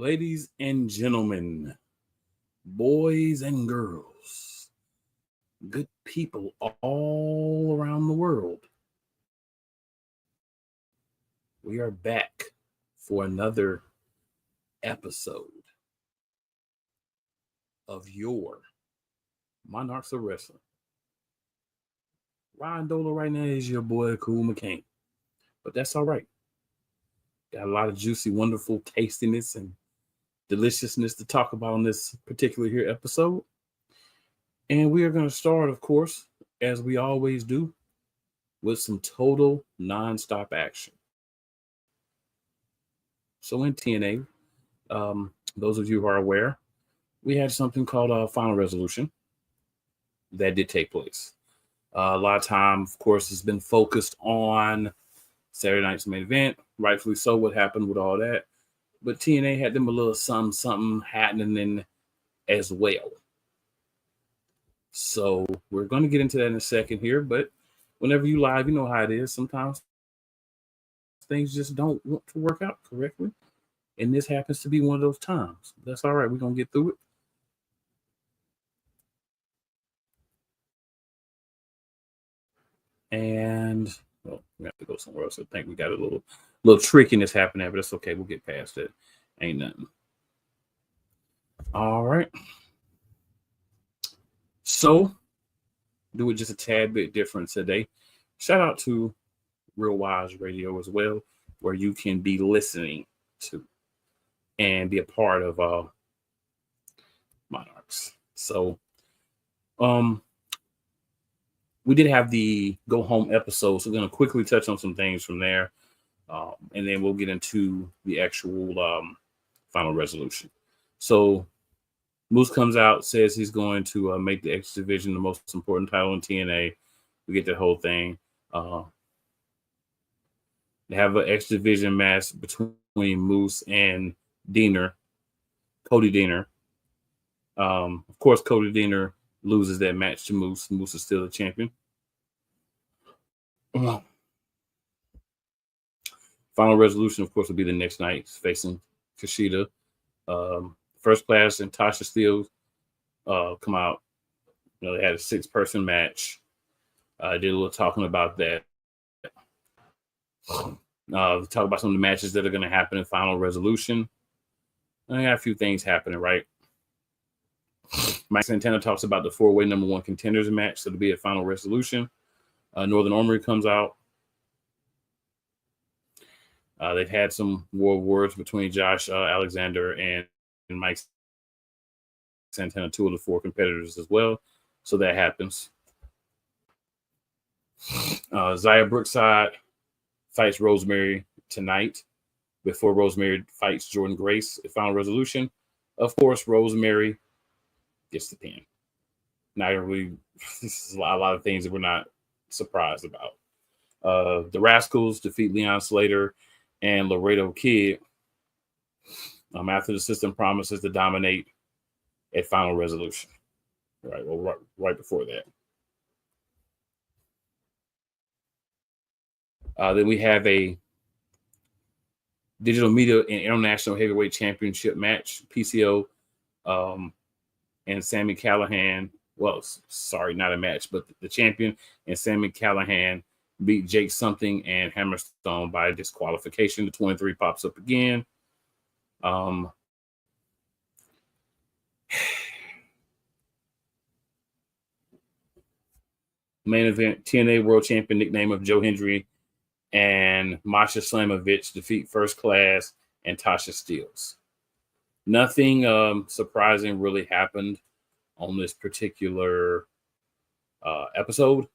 Ladies and gentlemen, boys and girls, good people all around the world, we are back for another episode of your Monarchs of Wrestling. Ryan Dola right now is your boy, Cool McCain. But that's all right. Got a lot of juicy, wonderful tastiness and deliciousness to talk about on this particular here episode. And we are going to start, of course, as we always do, with some total nonstop action. So in TNA, those of you who are aware, we had something called a Final Resolution that did take place. A lot of time, of course, has been focused on Saturday night's main event. Rightfully so, what happened with all that. But TNA had them a little something happening as well. So we're going to get into that in a second here. But whenever you live, you know how it is. Sometimes things just don't want to work out correctly. And this happens to be one of those times. That's all right. We're going to get through it. And we have to go somewhere else. I think we got a little trickiness happening there, but it's okay. We'll get past it. Ain't nothing. All right. So, do it just a tad bit different today. Shout out to Real Wise Radio as well, where you can be listening to and be a part of Monarchs. So, we did have the go home episode, so we're going to quickly touch on some things from there, and then we'll get into the actual Final Resolution. So Moose comes out, says he's going to make the X Division the most important title in TNA. We get that whole thing. They have an X Division match between Moose and Cody Deaner. Of course, Cody Deaner loses that match to Moose. Moose is still the champion. Final Resolution, of course, will be the next night, facing Kushida. First Class and Tasha Steelz come out. They had a 6-person match. Did a little talking about that. Talk about some of the matches that are going to happen in Final Resolution. I got a few things happening, right? Mike Santana talks about the 4-way number 1 contenders match, so it'll be a Final Resolution. Northern Armory comes out. They've had some words between Josh Alexander and Mike Santana, 2 of the 4 competitors as well. So that happens. Zaya Brookside fights Rosemary tonight before Rosemary fights Jordan Grace at Final Resolution. Of course, Rosemary gets the pin. Not really, this is a lot of things that we're not surprised about. The Rascals defeat Leon Slater and Laredo Kid after the system promises to dominate at Final Resolution. Right before that. Then we have a Digital Media and International Heavyweight Championship match, PCO, and Sami Callihan. Well, sorry, not a match, but the champion and Sami Callihan beat Jake Something and Hammerstone by disqualification. The 23 pops up again. Main event, TNA World Champion, nickname of Joe Hendry, and Masha Slamovich defeat First Class and Tasha Steelz. Nothing surprising really happened on this particular episode,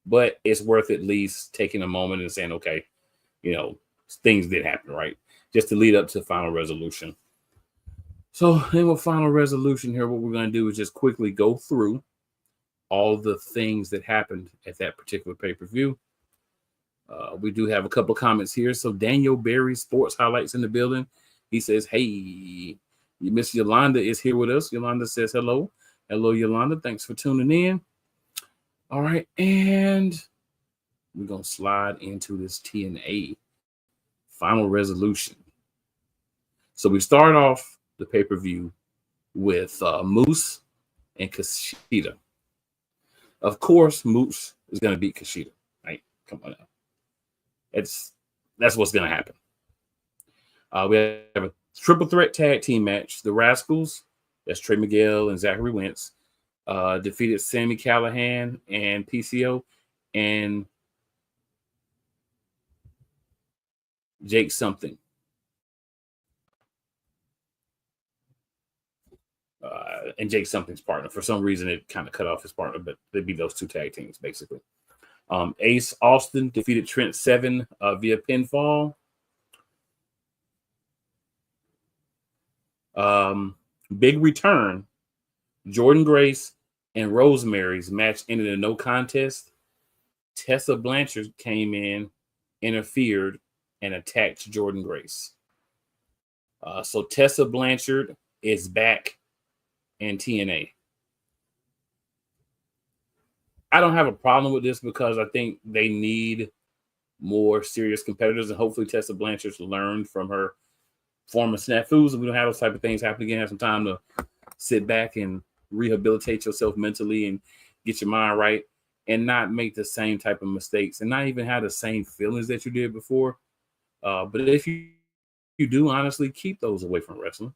but it's worth at least taking a moment and saying, okay, things did happen, right? Just to lead up to Final Resolution. So then with Final Resolution here, what we're going to do is just quickly go through all the things that happened at that particular pay-per-view. We do have a couple of comments here. So Daniel Berry Sports Highlights in the building. He says, hey, Miss Yolanda is here with us. Yolanda says hello. Hello, Yolanda. Thanks for tuning in. All right. And we're going to slide into this TNA Final Resolution. So we start off the pay-per-view with Moose and Kushida. Of course, Moose is going to beat Kushida. Right? Come on now. That's what's going to happen. We have a triple threat tag team match. The Rascals, that's Trey Miguel and Zachary Wentz, defeated Sami Callihan and PCO and Jake something. And Jake something's partner. For some reason, it kind of cut off his partner, but they'd be those two tag teams, basically. Ace Austin defeated Trent Seven via pinfall. Big return. Jordan Grace and Rosemary's match ended in no contest. Tessa Blanchard came in, interfered, and attacked Jordan Grace. So Tessa Blanchard is back in TNA. I don't have a problem with this because I think they need more serious competitors, and hopefully Tessa Blanchard's learned from her former snafus, and we don't have those type of things happen again. Have some time to sit back and rehabilitate yourself mentally and get your mind right and not make the same type of mistakes and not even have the same feelings that you did before. But if you do, honestly, keep those away from wrestling.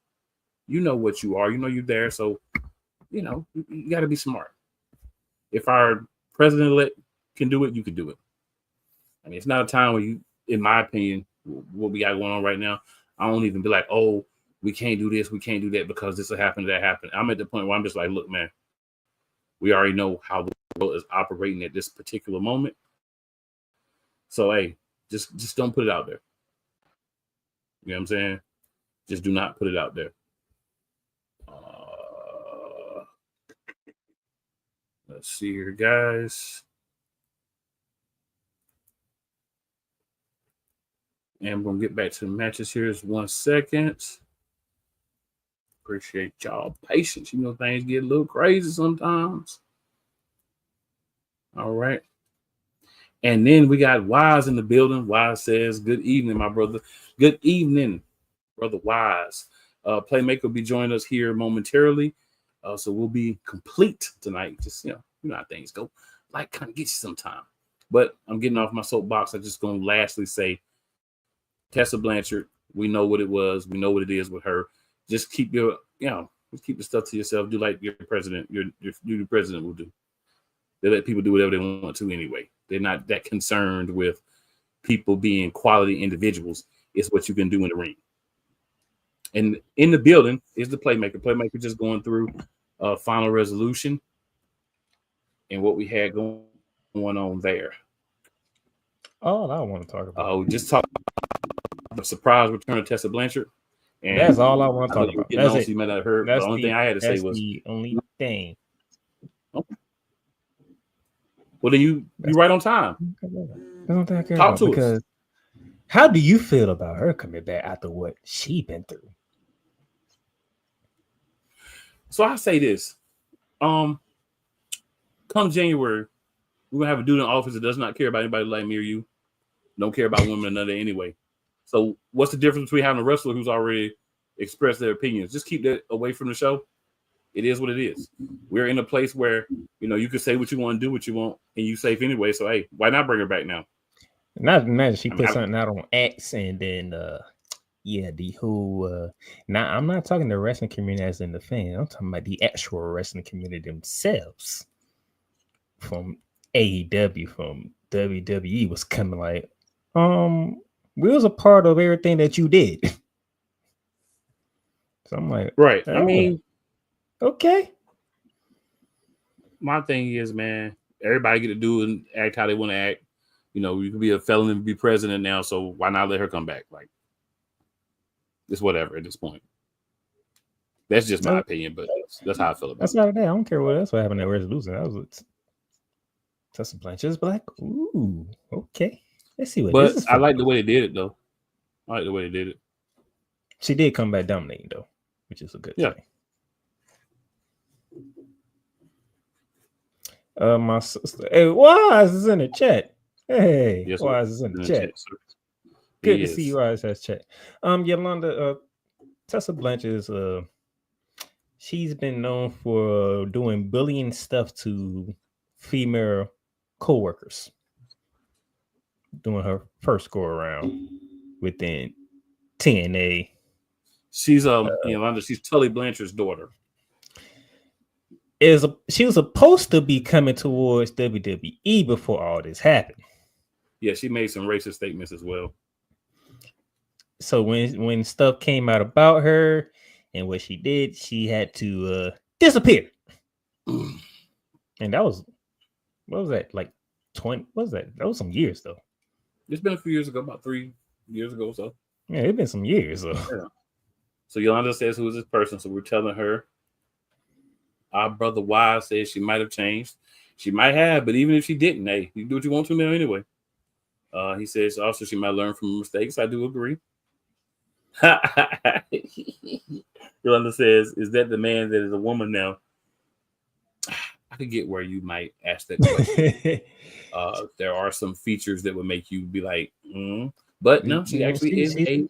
You know what you are. You know you're there. So, you got to be smart. If our president-elect can do it, you can do it. I mean, it's not a time where you, in my opinion, what we got going on right now, I don't even be like, oh, we can't do this, we can't do that because this will happen, that happened. I'm at the point where I'm just like, look, man, we already know how the world is operating at this particular moment. So, hey, just don't put it out there. You know what I'm saying? Just do not put it out there. Let's see here, guys. And we're going to get back to the matches here. Just 1 second. Appreciate y'all patience. Things get a little crazy sometimes. All right. And then we got Wise in the building. Wise says, good evening, my brother. Good evening, Brother Wise. Playmaker will be joining us here momentarily. So we'll be complete tonight. Just, you know how things go. Like, kind of get you some time. But I'm getting off my soapbox. I'm just going to lastly say, Tessa Blanchard, we know what it was. We know what it is with her. Just keep your, just keep the stuff to yourself. Do like your president, your president will do. They let people do whatever they want to anyway. They're not that concerned with people being quality individuals. It's what you can do in the ring. And in the building is the Playmaker. Playmaker just going through final resolution and what we had going on there. All I want to talk about. Just talk about the surprise return of Tessa Blanchard. And that's all I want to talk about. That's it. So you might not have heard. The only thing I had to say was the only thing. Okay. Well, then you right on time. I don't think I care about because how do you feel about her coming back after what she been through? So I say this. Come January, we're gonna have a dude in office that does not care about anybody like me or you. Don't care about women or another anyway. So what's the difference between having a wrestler who's already expressed their opinions? Just keep that away from the show. It is what it is. We're in a place where, you can say what you want, do what you want, and you safe anyway. So, hey, why not bring her back now? Not imagine she put something out on X and then, the whole, now I'm not talking the wrestling community as in the fan. I'm talking about the actual wrestling community themselves. From AEW, from WWE was coming like, we was a part of everything that you did. So I'm like, right. Oh, I mean, okay. My thing is, man, everybody get to do and act how they want to act. You can be a felon and be president now, so why not let her come back? Like, it's whatever at this point. That's just my opinion, but that's how I feel about it. That's not that. I don't care what else happened at resolution. That was Tessa Blanchard's black. Ooh, okay. Let's see what. But I like the way they did it, though. I like the way they did it. She did come back dominating, though, which is a good thing. My sister. Hey, Wise is in the chat. Hey, yes, Wise is in the chat. Good to see you, Wise has chat. Yolanda, Tessa Blanchard is she's been known for doing bullying stuff to female co-workers. Doing her first go around within TNA. She's Yolanda, she's Tully Blanchard's daughter. She was supposed to be coming towards WWE before all this happened. Yeah, she made some racist statements as well. So when stuff came out about her and what she did, she had to disappear. And that was, what was that, like 20? What was that? That was some years though. It's been a few years ago, about 3 years ago or so. Yeah, it's been some years though. Yeah. So Yolanda says, who is this person? So we're telling her. Our brother Wise says she might have changed. She might have, but even if she didn't, hey, you do what you want to now anyway. He says also she might learn from mistakes. I do agree. Yolanda says, is that the man that is a woman now? I could get where you might ask that question. There are some features that would make you be like, but no, she actually is a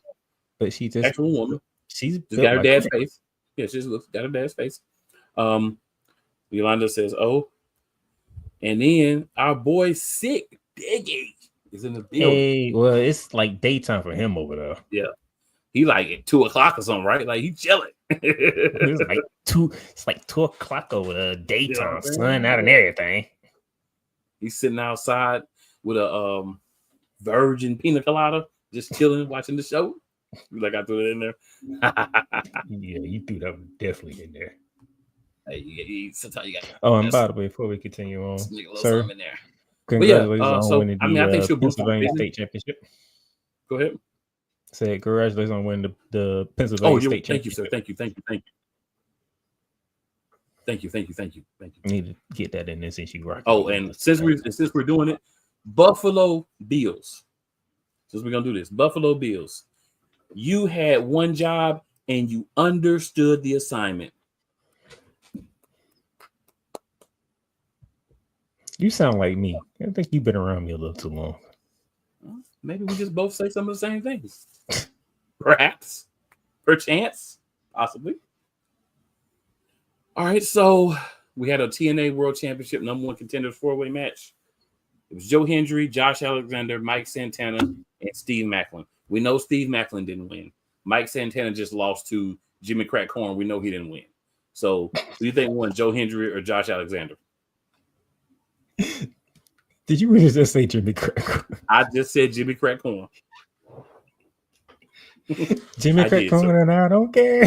but she just actual woman. She's got her dad's face. Yeah, she's got her dad's face. Yolanda says, oh, and then our boy Sick Diggy is in the building. Hey, well, it's like daytime for him over there. Yeah. He like at 2:00 or something, right? Like he chilling. It's like 2:00 over the daytime, sun out and everything. He's sitting outside with a virgin pina colada, just chilling, watching the show. Like I threw it in there. Yeah, you threw that one definitely in there. Hey, sometimes you got. Oh, and by the way, before we continue on, sir, in there. Congratulations on winning the I think she'll Pennsylvania State Championship. Go ahead. Say congratulations on winning the Pennsylvania State Thank Championship. you, sir. Thank you. Need to get that in there since you rock. Oh, and since we're doing it, Buffalo Bills. Since we're gonna do this, Buffalo Bills. You had one job and you understood the assignment. You sound like me. I think you've been around me a little too long. Maybe we just both say some of the same things. Perhaps. Perchance. Possibly. All right, so we had a TNA World Championship number 1 contenders 4-way match. It was Joe Hendry, Josh Alexander, Mike Santana, and Steve Macklin. We know Steve Macklin didn't win. Mike Santana just lost to Jimmy Crack Corn. We know he didn't win. So do you think won, Joe Hendry or Josh Alexander? Did you really just say Jimmy Crack Corn? I just said Jimmy Crack Corn. Jimmy Crack Corn, and I don't care.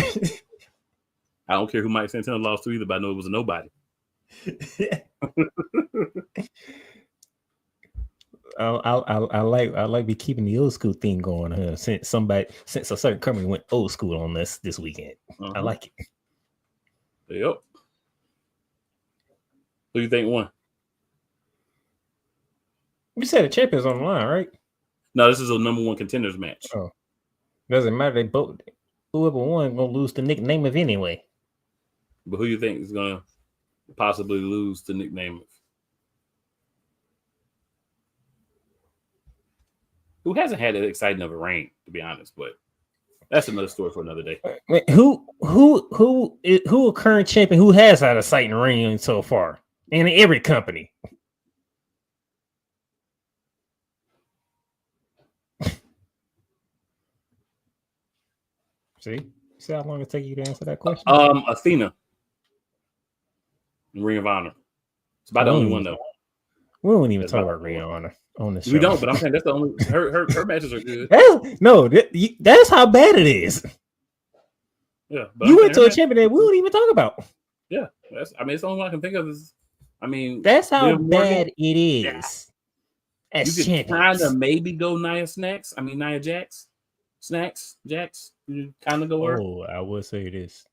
I don't care who Mike Santana lost to either, but I know it was a nobody. I like be keeping the old school thing going since a certain company went old school on this weekend. I like it. Yep. Who do you think won? You said the champion's on the line, right? No, this is a number 1 contenders match. Oh, doesn't matter. They both, whoever won, gonna lose the nickname of anyway. But who do you think is gonna possibly lose the nickname of? Who hasn't had that exciting of a reign, to be honest, but that's another story for another day. Who a current champion who has had a exciting reign so far in every company? See how long it take you to answer that question? Athena, Ring of Honor. It's about the only one though. We don't even talk about Ring of Honor on the show. We don't, but I'm saying that's the only. Her matches are good. That's how bad it is. Yeah, you went to a champion that we don't even talk about. Yeah, it's the only one I can think of is. That's how bad it is. Yeah. You could kind of maybe go Nia Jax. Snacks, Jax. You kind of go her. Oh, I will say this.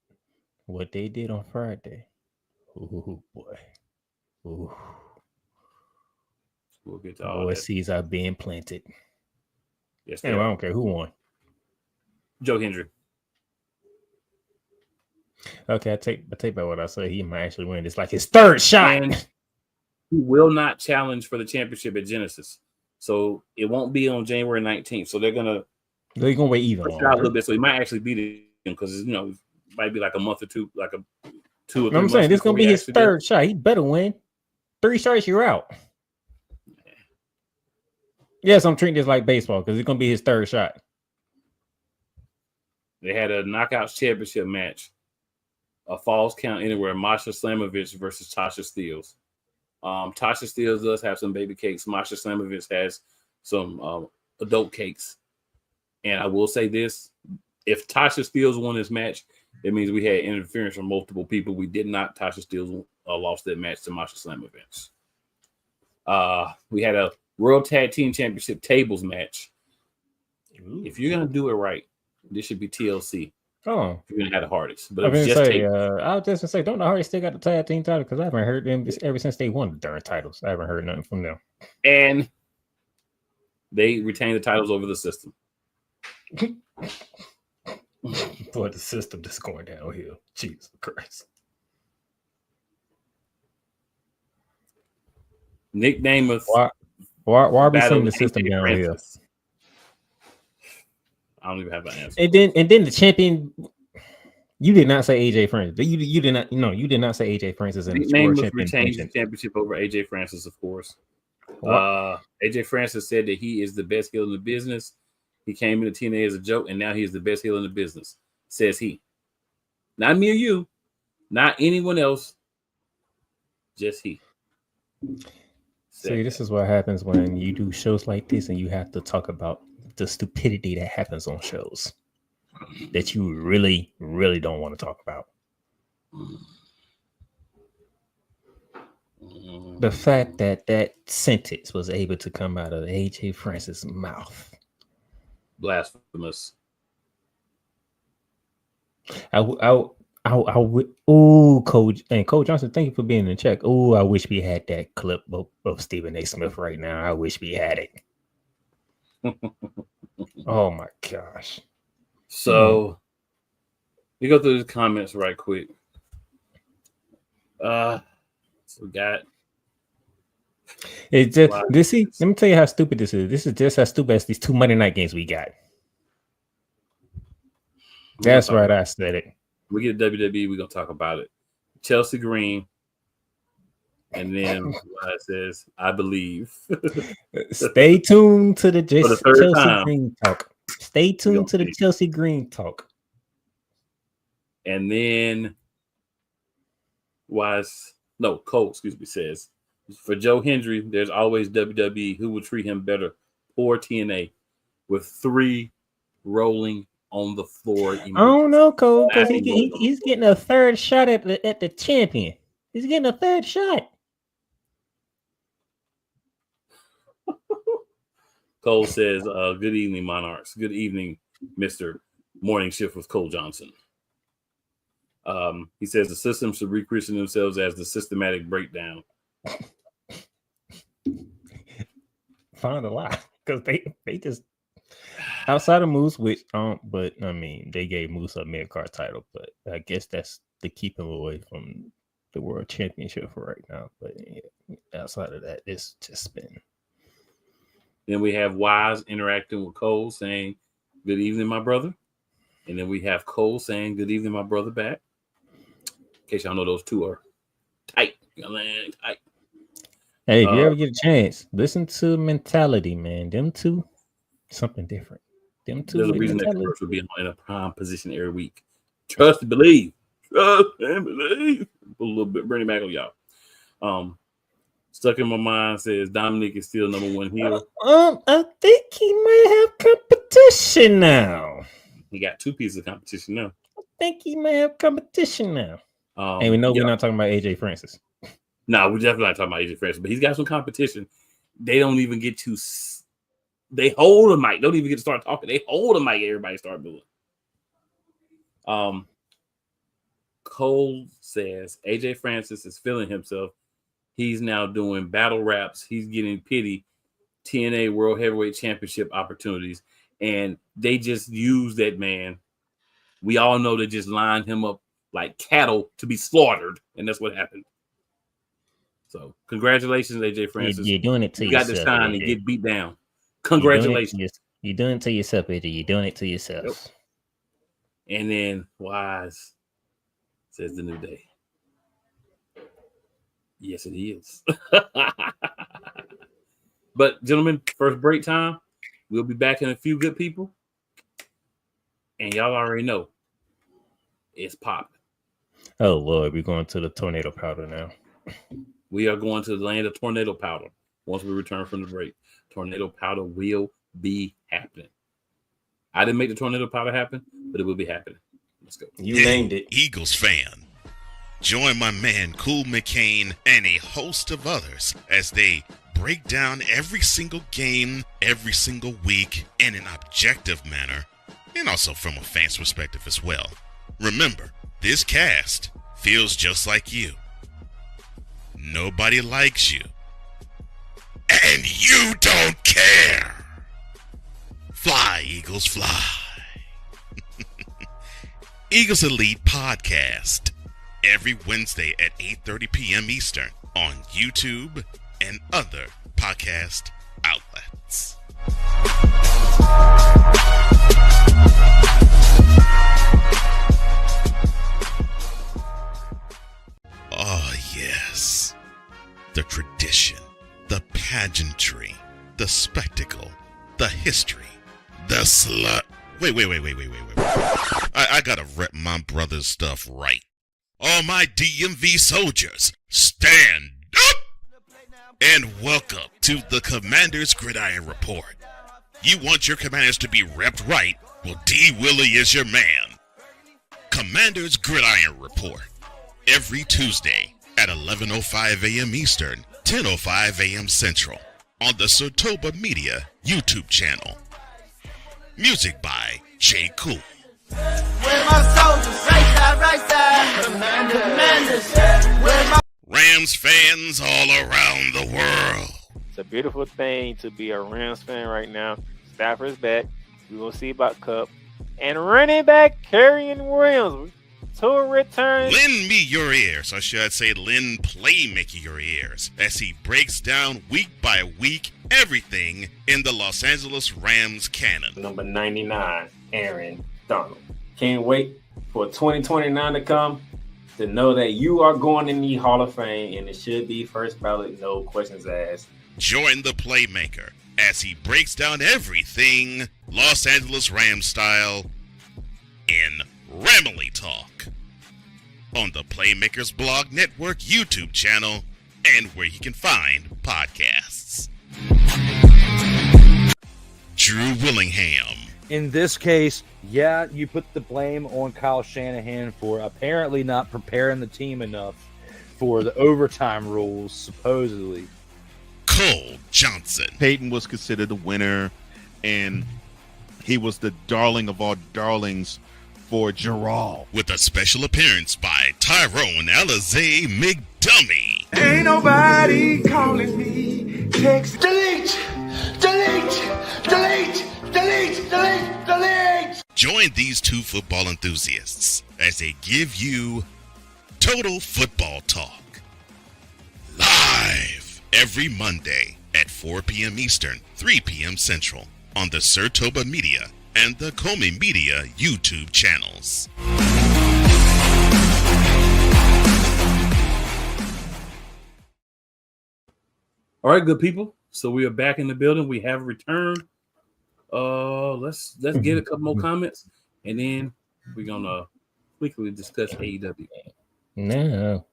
What they did on Friday. Oh, boy. Ooh. We'll get to all that. Seeds are being planted. Yes, anyway, I don't care who won. Joe Hendry. Okay, I take back what I said. He might actually win. It's like his third shot. And he will not challenge for the championship at Genesis. So it won't be on January 19th. So they're gonna wait even a little bit. So he might actually beat it because it might be like a month or two, like a 2 or 3 I'm months. saying this gonna be his third shot. He better win. 3 shots, you're out. Yes, I'm treating this like baseball because it's gonna be his third shot. They had a Knockouts Championship match, a Falls Count Anywhere, Masha Slamovich versus Tasha Steelz. Tasha Steelz does have some baby cakes. Masha Slamovich has some adult cakes. And I will say this, if Tasha Steelz won this match, it means we had interference from multiple people. We did not. Tasha Steelz lost that match to Masha Slamovich. We had a World Tag Team Championship tables match. Ooh. If you're going to do it right, this should be TLC. Oh. You're going to have the Hardys. But I was just going to say, don't the Hardys still got the tag team title? Because I haven't heard them ever since they won the darn titles. I haven't heard nothing from them. And they retained the titles over the system. Boy, the system just going downhill. Jesus Christ. Nick Namath. Why are we seeing the system downhill? I don't even have an answer. And then the champion. You did not say AJ Francis. You did not. No, you did not say AJ Francis. Nick Namath retained the championship over AJ Francis, of course. AJ Francis said that he is the best heel in the business. He came into TNA as a joke, and now he is the best heel in the business, says he. Not me or you, not anyone else, just he. See, this is what happens when you do shows like this and you have to talk about the stupidity that happens on shows that you really, really don't want to talk about. The fact that that sentence was able to come out of AJ Francis' mouth. Blasphemous. I would. Oh, Coach Johnson, thank you for being in check. Oh, I wish we had that clip of Stephen A. Smith right now. I wish we had it. Oh my gosh. So we go through the comments right quick. So we got. It's just this. See, let me tell you how stupid this is. This is just as stupid as these 2 Monday night games we got. That's right. I said it. We get WWE, we're gonna talk about it. Chelsea Green, and then it says, "I believe." Stay tuned to the Chelsea time. Green talk. Stay tuned to the Chelsea Green talk. And then, Cole, excuse me, says, for Joe Hendry, there's always WWE who will treat him better. Poor TNA with 3 rolling on the floor. I don't know, Cole, because he's getting a third shot at the champion. He's getting a third shot. Cole says, good evening, Monarchs. Good evening, Mr. Morning Shift with Cole Johnson. He says the system should rechristen themselves as the systematic breakdown. Find a lot because they just outside of Moose, but I mean they gave Moose a mid-card title, but I guess that's to keep him away from the world championship for right now. But yeah, outside of that, it's just been. Then we have Wise interacting with Cole saying, "Good evening, my brother," and then we have Cole saying, "Good evening, my brother," back. In case y'all know, those two are tight. Tight. Hey, if you ever get a chance, listen to Mentality, man. Them two, something different. Them two. There's a reason that Curse will be in a prime position every week. Trust and believe. Trust and believe. Put a little bit, bring it back on y'all. Stuck in my mind says Dominic is still number 1 heel. I think he might have competition now. He got 2 pieces of competition now. I think he may have competition now. And we know we're not talking about AJ Francis. No, we're definitely not talking about AJ Francis, but he's got some competition. They don't even get to. They hold a mic. Don't even get to start talking. They hold a mic. Everybody start moving. Cole says AJ Francis is feeling himself. He's now doing battle raps. He's getting pity TNA World Heavyweight Championship opportunities, and they just use that man. We all know they just lined him up like cattle to be slaughtered, and that's what happened. So, congratulations, AJ Francis. You're doing it to yourself. You got to shine and get beat down. Congratulations. You're doing it to yourself, AJ. You're doing it to yourself. And then Wise says the New Day. Yes, it is. But, gentlemen, first break time. We'll be back in a few good people. And y'all already know it's popping. Oh, Lord, we're going to the tornado powder now. We are going to the land of tornado powder once we return from the break. Tornado powder will be happening. I didn't make the tornado powder happen, but it will be happening. Let's go. You named it. Eagles fan. Join my man Cool McCain and a host of others as they break down every single game, every single week in an objective manner, and also from a fan's perspective as well. Remember, this cast feels just like you. Nobody likes you. And you don't care. Fly, Eagles, fly. Eagles Elite Podcast. Every Wednesday at 8:30 p.m. Eastern on YouTube and other podcast outlets. Oh, yes. The tradition, the pageantry, the spectacle, the history, the slut. Wait. I gotta rep my brother's stuff right. All my DMV soldiers, stand up! And welcome to the Commander's Gridiron Report. You want your commanders to be repped right? Well, D. Willie is your man. Commander's Gridiron Report. Every Tuesday at 11:05 a.m. Eastern, 10:05 a.m. Central on the Sotoba Media YouTube channel. Music by J. Cool. Where my soldiers, right side, commanders. Where my Rams fans all around the world. It's a beautiful thing to be a Rams fan right now. Stafford's back. We're going to see about Cup. And running back Kerryon Williams to return. Lend me your ears, or should I say lend Playmaker your ears, as he breaks down week by week everything in the Los Angeles Rams canon. Number 99, Aaron Donald. Can't wait for 2029 to come to know that you are going in the Hall of Fame, and it should be first ballot, no questions asked. Join the Playmaker as he breaks down everything Los Angeles Rams style in Ramily Talk on the Playmakers Blog Network YouTube channel and where you can find podcasts. Drew Willingham. In this case, yeah, you put the blame on Kyle Shanahan for apparently not preparing the team enough for the overtime rules, supposedly. Cole Johnson. Peyton was considered the winner, and he was the darling of all darlings for Gerald. With a special appearance by Tyrone Alizé McDummy. ain't nobody calling me. Text delete. Join these two football enthusiasts as they give you Total Football Talk. Live every Monday at 4 p.m. Eastern, 3 p.m. Central on the Sotoba Media and the Comey Media YouTube channels. All right, good people. So we are back in the building. We have returned. Let's get a couple more comments, and then we're gonna quickly discuss AEW. No.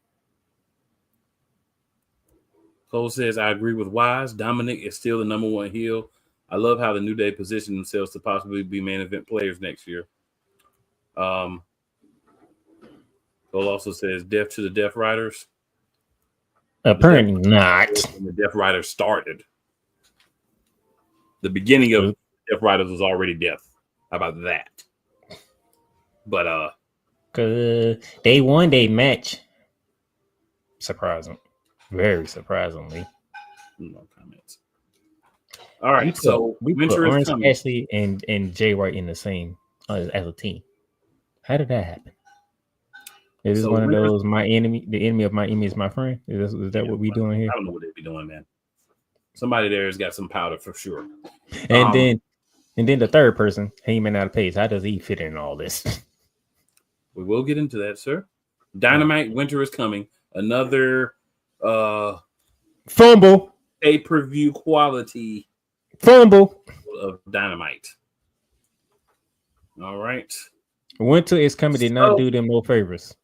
Cole says, I agree with Wise. Dominic is still the number one heel. I love how the New Day position themselves to possibly be main event players next year. Cole also says, death to the Death Riders. Apparently not. When the Death Riders started. The beginning of Death Riders was already death. How about that? But they won their match. Surprising. Very surprisingly. No comments. All right, we put Orange Cassidy and Jay White in the same as a team. How did that happen? Is this one of those the enemy of my enemy is my friend? Is that what we doing here? I don't know what they'd be doing, man. Somebody there has got some powder for sure. And then the third person, Heyman out of Pace. How does he fit in all this? We will get into that, sir. Dynamite Winter is coming. Another fumble. Pay-per-view quality fumble of Dynamite. All right. Winter is coming. Did not do them no favors.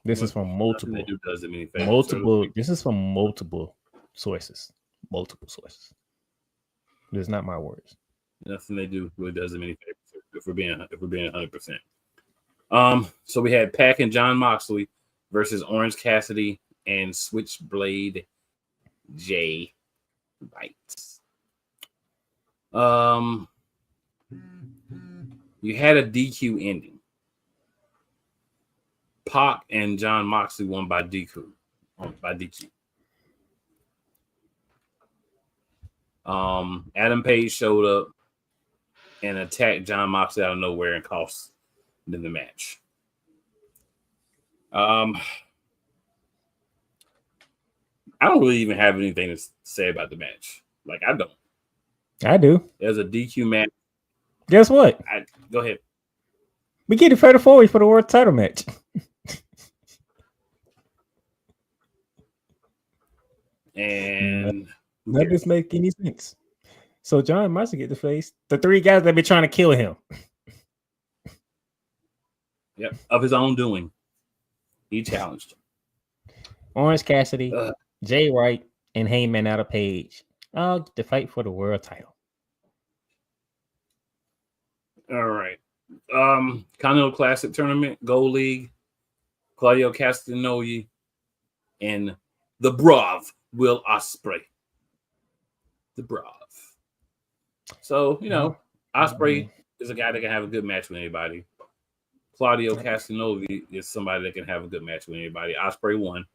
This is from multiple. They do does them any favors. Multiple. This is from multiple sources. Multiple sources. This is not my words. Nothing they do really does them any favors. If we're being 100%. So we had Pac and John Moxley versus Orange Cassidy and Switchblade Jay White. You had a DQ ending. Pac and John Moxley won by DQ. Adam Page showed up and attacked John Moxley out of nowhere and cost them the match. I don't really even have anything to say about the match. Like, I don't. I do. There's a DQ match. Guess what? Go ahead. We get it fatal forward for the world title match. And that doesn't make any sense. So John Moxley get the face. The three guys that be trying to kill him. Yep, of his own doing. He challenged him. Orange Cassidy, Jay White, and Heyman out of Page. I'll get the fight for the world title. All right. Continental Classic Tournament, Gold League, Claudio Castagnoli, and the Brav, Will Ospreay. The Brav. So, Ospreay is a guy that can have a good match with anybody. Claudio Castagnoli is somebody that can have a good match with anybody. Ospreay won.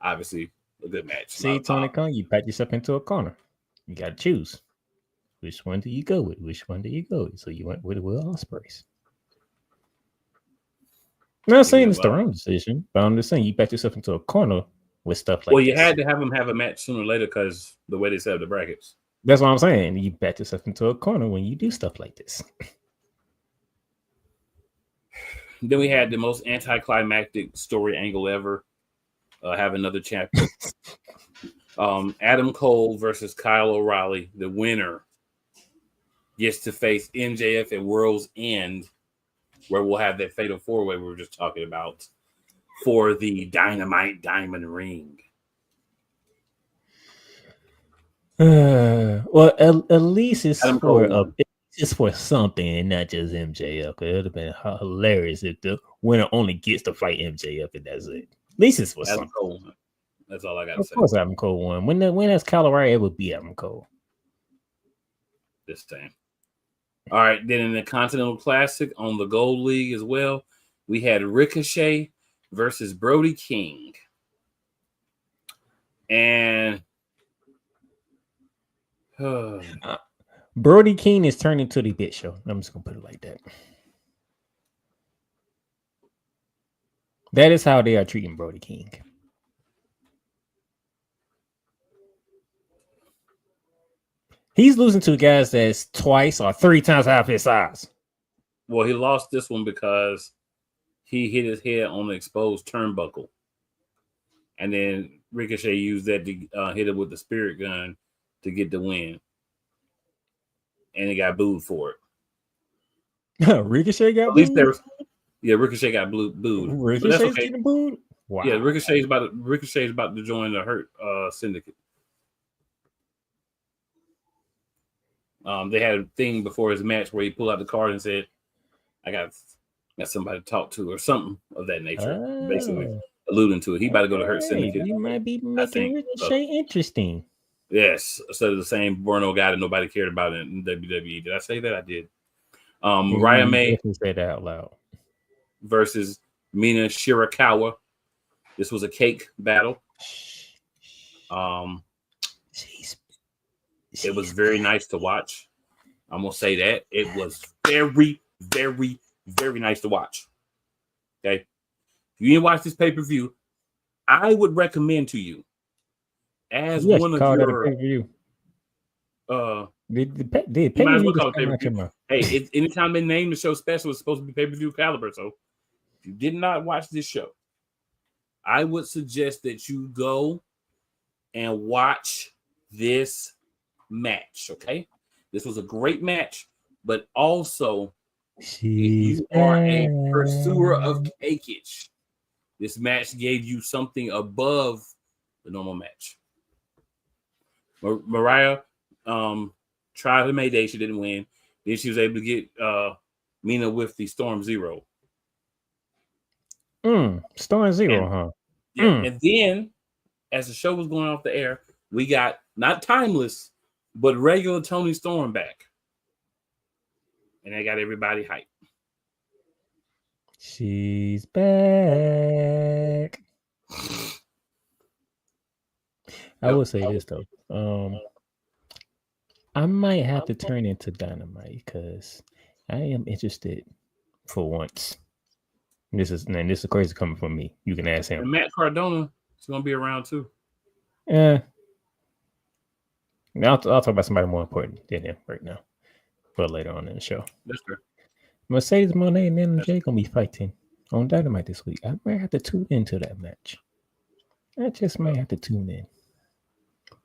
Obviously, a good match. See, Tony Khan, you back yourself into a corner. You got to choose. Which one do you go with? So you went with Will Ospreay. I'm not saying it's the wrong decision, but I'm just saying you backed yourself into a corner with stuff like Well, you had to have them have a match sooner or later because the way they set up the brackets. That's what I'm saying. You backed yourself into a corner when you do stuff like this. Then we had the most anticlimactic story angle ever. Have another chapter. Adam Cole versus Kyle O'Reilly. The winner gets to face MJF at World's End, where we'll have that fatal four-way we were just talking about for the Dynamite Diamond Ring. Well, at least it's Adam for Cole. It's for something and not just MJF. It would have been hilarious if the winner only gets to fight MJF and that's it. At least it's for Adam something. Cole. That's all I got to say. Of course, Adam Cole won. When has Kyle O'Reilly ever be Adam Cole? This time. All right. Then in the Continental Classic on the Gold League as well, we had Ricochet versus Brody King. And Brody King is turning to the Bit Show. I'm just gonna put it like that. That is how they are treating Brody King. He's losing to guys that's twice or three times half his size. well, he lost this one because he hit his head on the exposed turnbuckle. And then Ricochet used that to hit it with the spirit gun to get the win. And he got booed for it. Ricochet got At least booed? there was, yeah, Ricochet got booed. Ricochet's okay. getting booed? Wow. Yeah, Ricochet's about to join the Hurt Syndicate. They had a thing before his match where he pulled out the card and said, "I got somebody to talk to," or something of that nature, basically alluding to it. He about to go to Hurt Syndicate. You might be making Ricochet interesting. Yes, instead of the same Borno guy that nobody cared about in WWE. Did I say that? I did. Mariah May say that out loud versus Mina Shirakawa. This was a cake battle. It was very nice to watch. I'm gonna say that it was very, very, very nice to watch. Okay, if you didn't watch this pay-per-view, I would recommend to you as one of your pay-per-view. Did pay-per-view Hey, anytime they name the show special, it's supposed to be pay-per-view caliber. So if you did not watch this show, I would suggest that you go and watch this match. Okay, this was a great match, but also if you are a pursuer of cakeage, this match gave you something above the normal match. Mariah tried to Mayday. She didn't win. Then she was able to get Mina with the Storm Zero. Storm Zero, huh? Yeah. And then, as the show was going off the air, we got not Timeless, but regular Tony Storm back. And they got everybody hyped. She's back. I will say this though. I might have to turn into Dynamite because I am interested for once. This is crazy coming from me. You can ask him. And Matt Cardona is going to be around too. Yeah. I'll talk about somebody more important than him right now, but later on in the show. That's fair. Mercedes Moné and Anna Jay gonna be fighting on Dynamite this week. I might have to tune into that match. I just might have to tune in.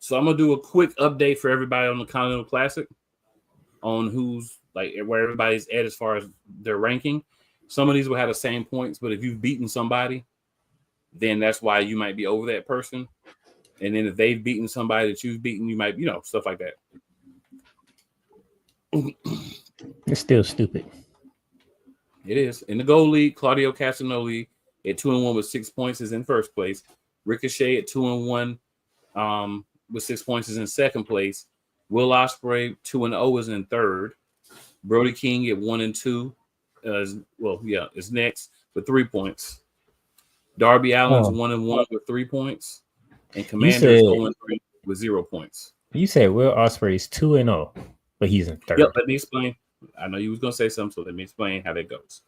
So I'm gonna do a quick update for everybody on the Continental Classic on who's like where everybody's at as far as their ranking. Some of these will have the same points, but if you've beaten somebody, then that's why you might be over that person. And then if they've beaten somebody that you've beaten, you might, stuff like that. It's still stupid. It is. In the gold league, Claudio Castagnoli at 2-1 with 6 points is in first place. Ricochet at 2-1 with 6 points is in second place. Will Ospreay 2-0 is in third. Brody King at 1-2 is next with 3 points. Darby Allin's 1-1 with 3 points. And Commander's 0-3 with 0 points. You said Will Ospreay's 2-0, but he's in third. Yep, let me explain. I know you was going to say something, so let me explain how that goes.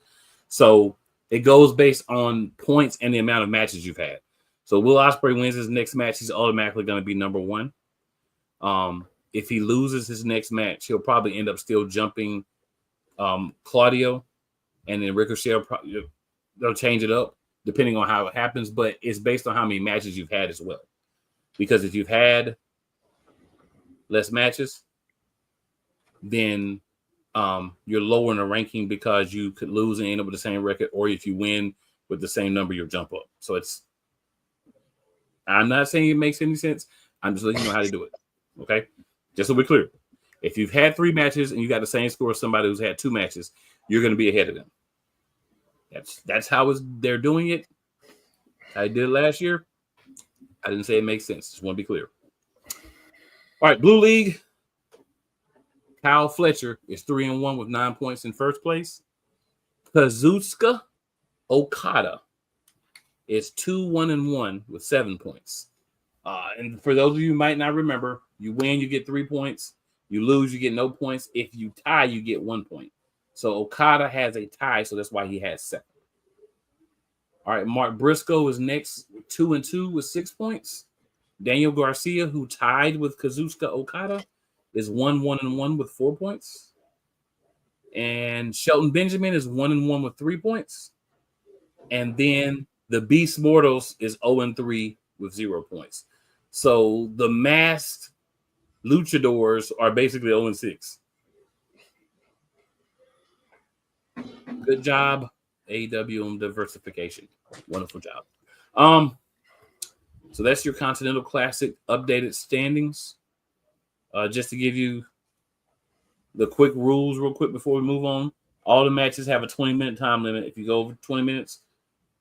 So it goes based on points and the amount of matches you've had. So Will Ospreay wins his next match, he's automatically going to be number one. If he loses his next match, he'll probably end up still jumping Claudio, and then Ricochet they'll change it up depending on how it happens, but it's based on how many matches you've had as well. Because if you've had less matches, then you're lower in the ranking because you could lose and end up with the same record, or if you win with the same number, you'll jump up. So I'm not saying it makes any sense. I'm just letting you know how to do it. Okay? Just so we're clear. If you've had 3 matches and you got the same score as somebody who's had 2 matches, you're going to be ahead of them. That's how they're doing it. I did it last year. I didn't say it makes sense. Just want to be clear. All right, Blue League. Kyle Fletcher is 3-1 with 9 points in first place. Kazuchika Okada is 2-1-1 with 7 points. And for those of you who might not remember, you win, you get 3 points. You lose, you get no points. If you tie, you get 1 point. So Okada has a tie, so that's why he has 7. All right, Mark Briscoe is next, 2-2 with 6 points. Daniel Garcia, who tied with Kazuchika Okada, is 1-1-1 with 4 points. And Shelton Benjamin is 1-1 with 3 points. And then the Beast Mortals is 0-3 with 0 points. So the masked luchadors are basically 0-6. Good job, AEW, on diversification. Wonderful job. So that's your Continental Classic updated standings. Just to give you the quick rules real quick before we move on. All the matches have a 20-minute time limit. If you go over 20 minutes,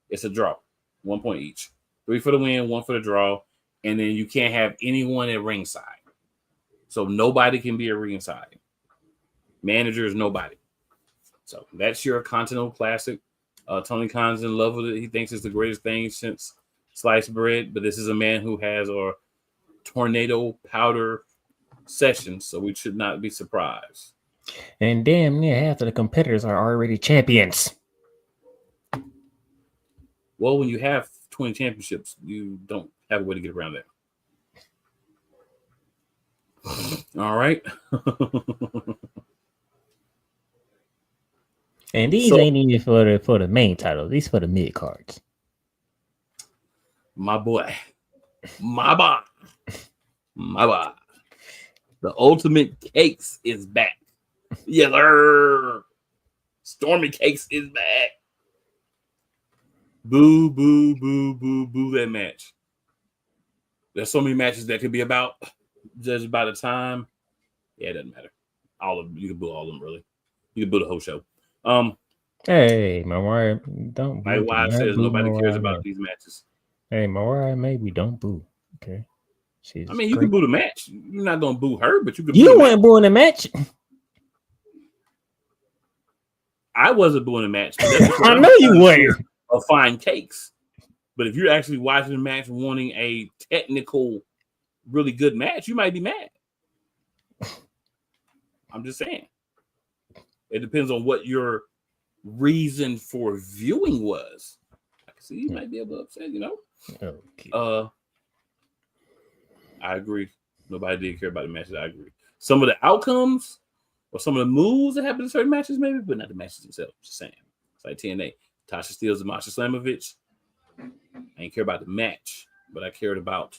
it's a draw. 1 point each. 3 for the win, 1 for the draw. And then you can't have anyone at ringside. So nobody can be at ringside. Managers, nobody. So that's your Continental Classic. Tony Khan's in love with it. He thinks it's the greatest thing since sliced bread. But this is a man who has a tornado powder session, so we should not be surprised. And damn near half of the competitors are already champions. Well, when you have 20 championships, you don't have a way to get around that. All right. And these ain't even for the main title. These for the mid cards. My boy. The Ultimate Cakes is back. Yes, sir. Stormy Cakes is back. Boo, boo, boo, boo, boo that match. There's so many matches that could be about, judged by the time. Yeah, it doesn't matter. All of them. You can boo all of them, really. You can boo the whole show. Hey, Mariah, don't boo. My wife says nobody cares about these matches. Hey, Mariah, maybe don't boo. Okay. I mean, you can boo the match. You're not gonna boo her, but you can. You weren't booing the match. I wasn't booing the match. I know you weren't. Of fine cakes, but if you're actually watching the match wanting a technical, really good match, you might be mad. I'm just saying. It depends on what your reason for viewing was. I can see you might be able to upset, you know. Okay. I agree. Nobody did care about the matches. I agree. Some of the outcomes or some of the moves that happen in certain matches, maybe, but not the matches themselves. Just saying. It's like TNA. Tasha Steelz and Masha Slamovich. I didn't care about the match, but I cared about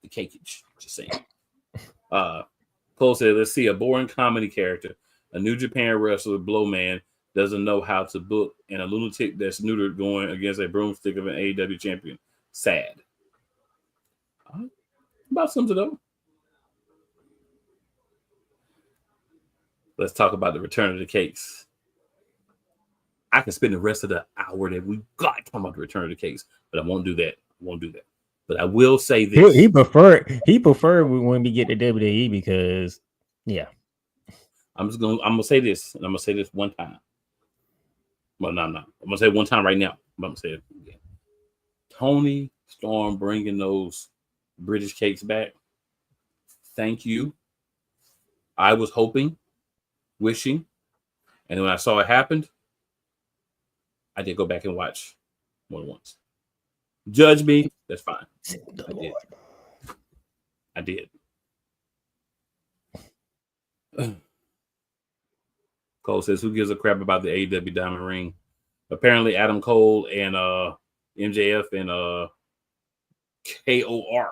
the cakeage. Just saying. Cole said, let's see, a boring comedy character, a New Japan wrestler, Blowman, doesn't know how to book, and a lunatic that's neutered going against a broomstick of an AEW champion. Sad. About sums it up. Let's talk about the return of the cakes. I can spend the rest of the hour that we got talking about the return of the cakes, but I won't do that. But I will say this. He preferred when we get to WWE because, yeah. I'm gonna say this, and I'm gonna say this one time. Well, no, I'm not. I'm gonna say it one time right now. But I'm gonna say it again. Tony Storm bringing those British cakes back. Thank you. I was hoping, wishing, and when I saw it happened, I did go back and watch more than once. Judge me, that's fine. I did. Cole says, who gives a crap about the AEW Diamond Ring? Apparently Adam Cole and MJF and KOR.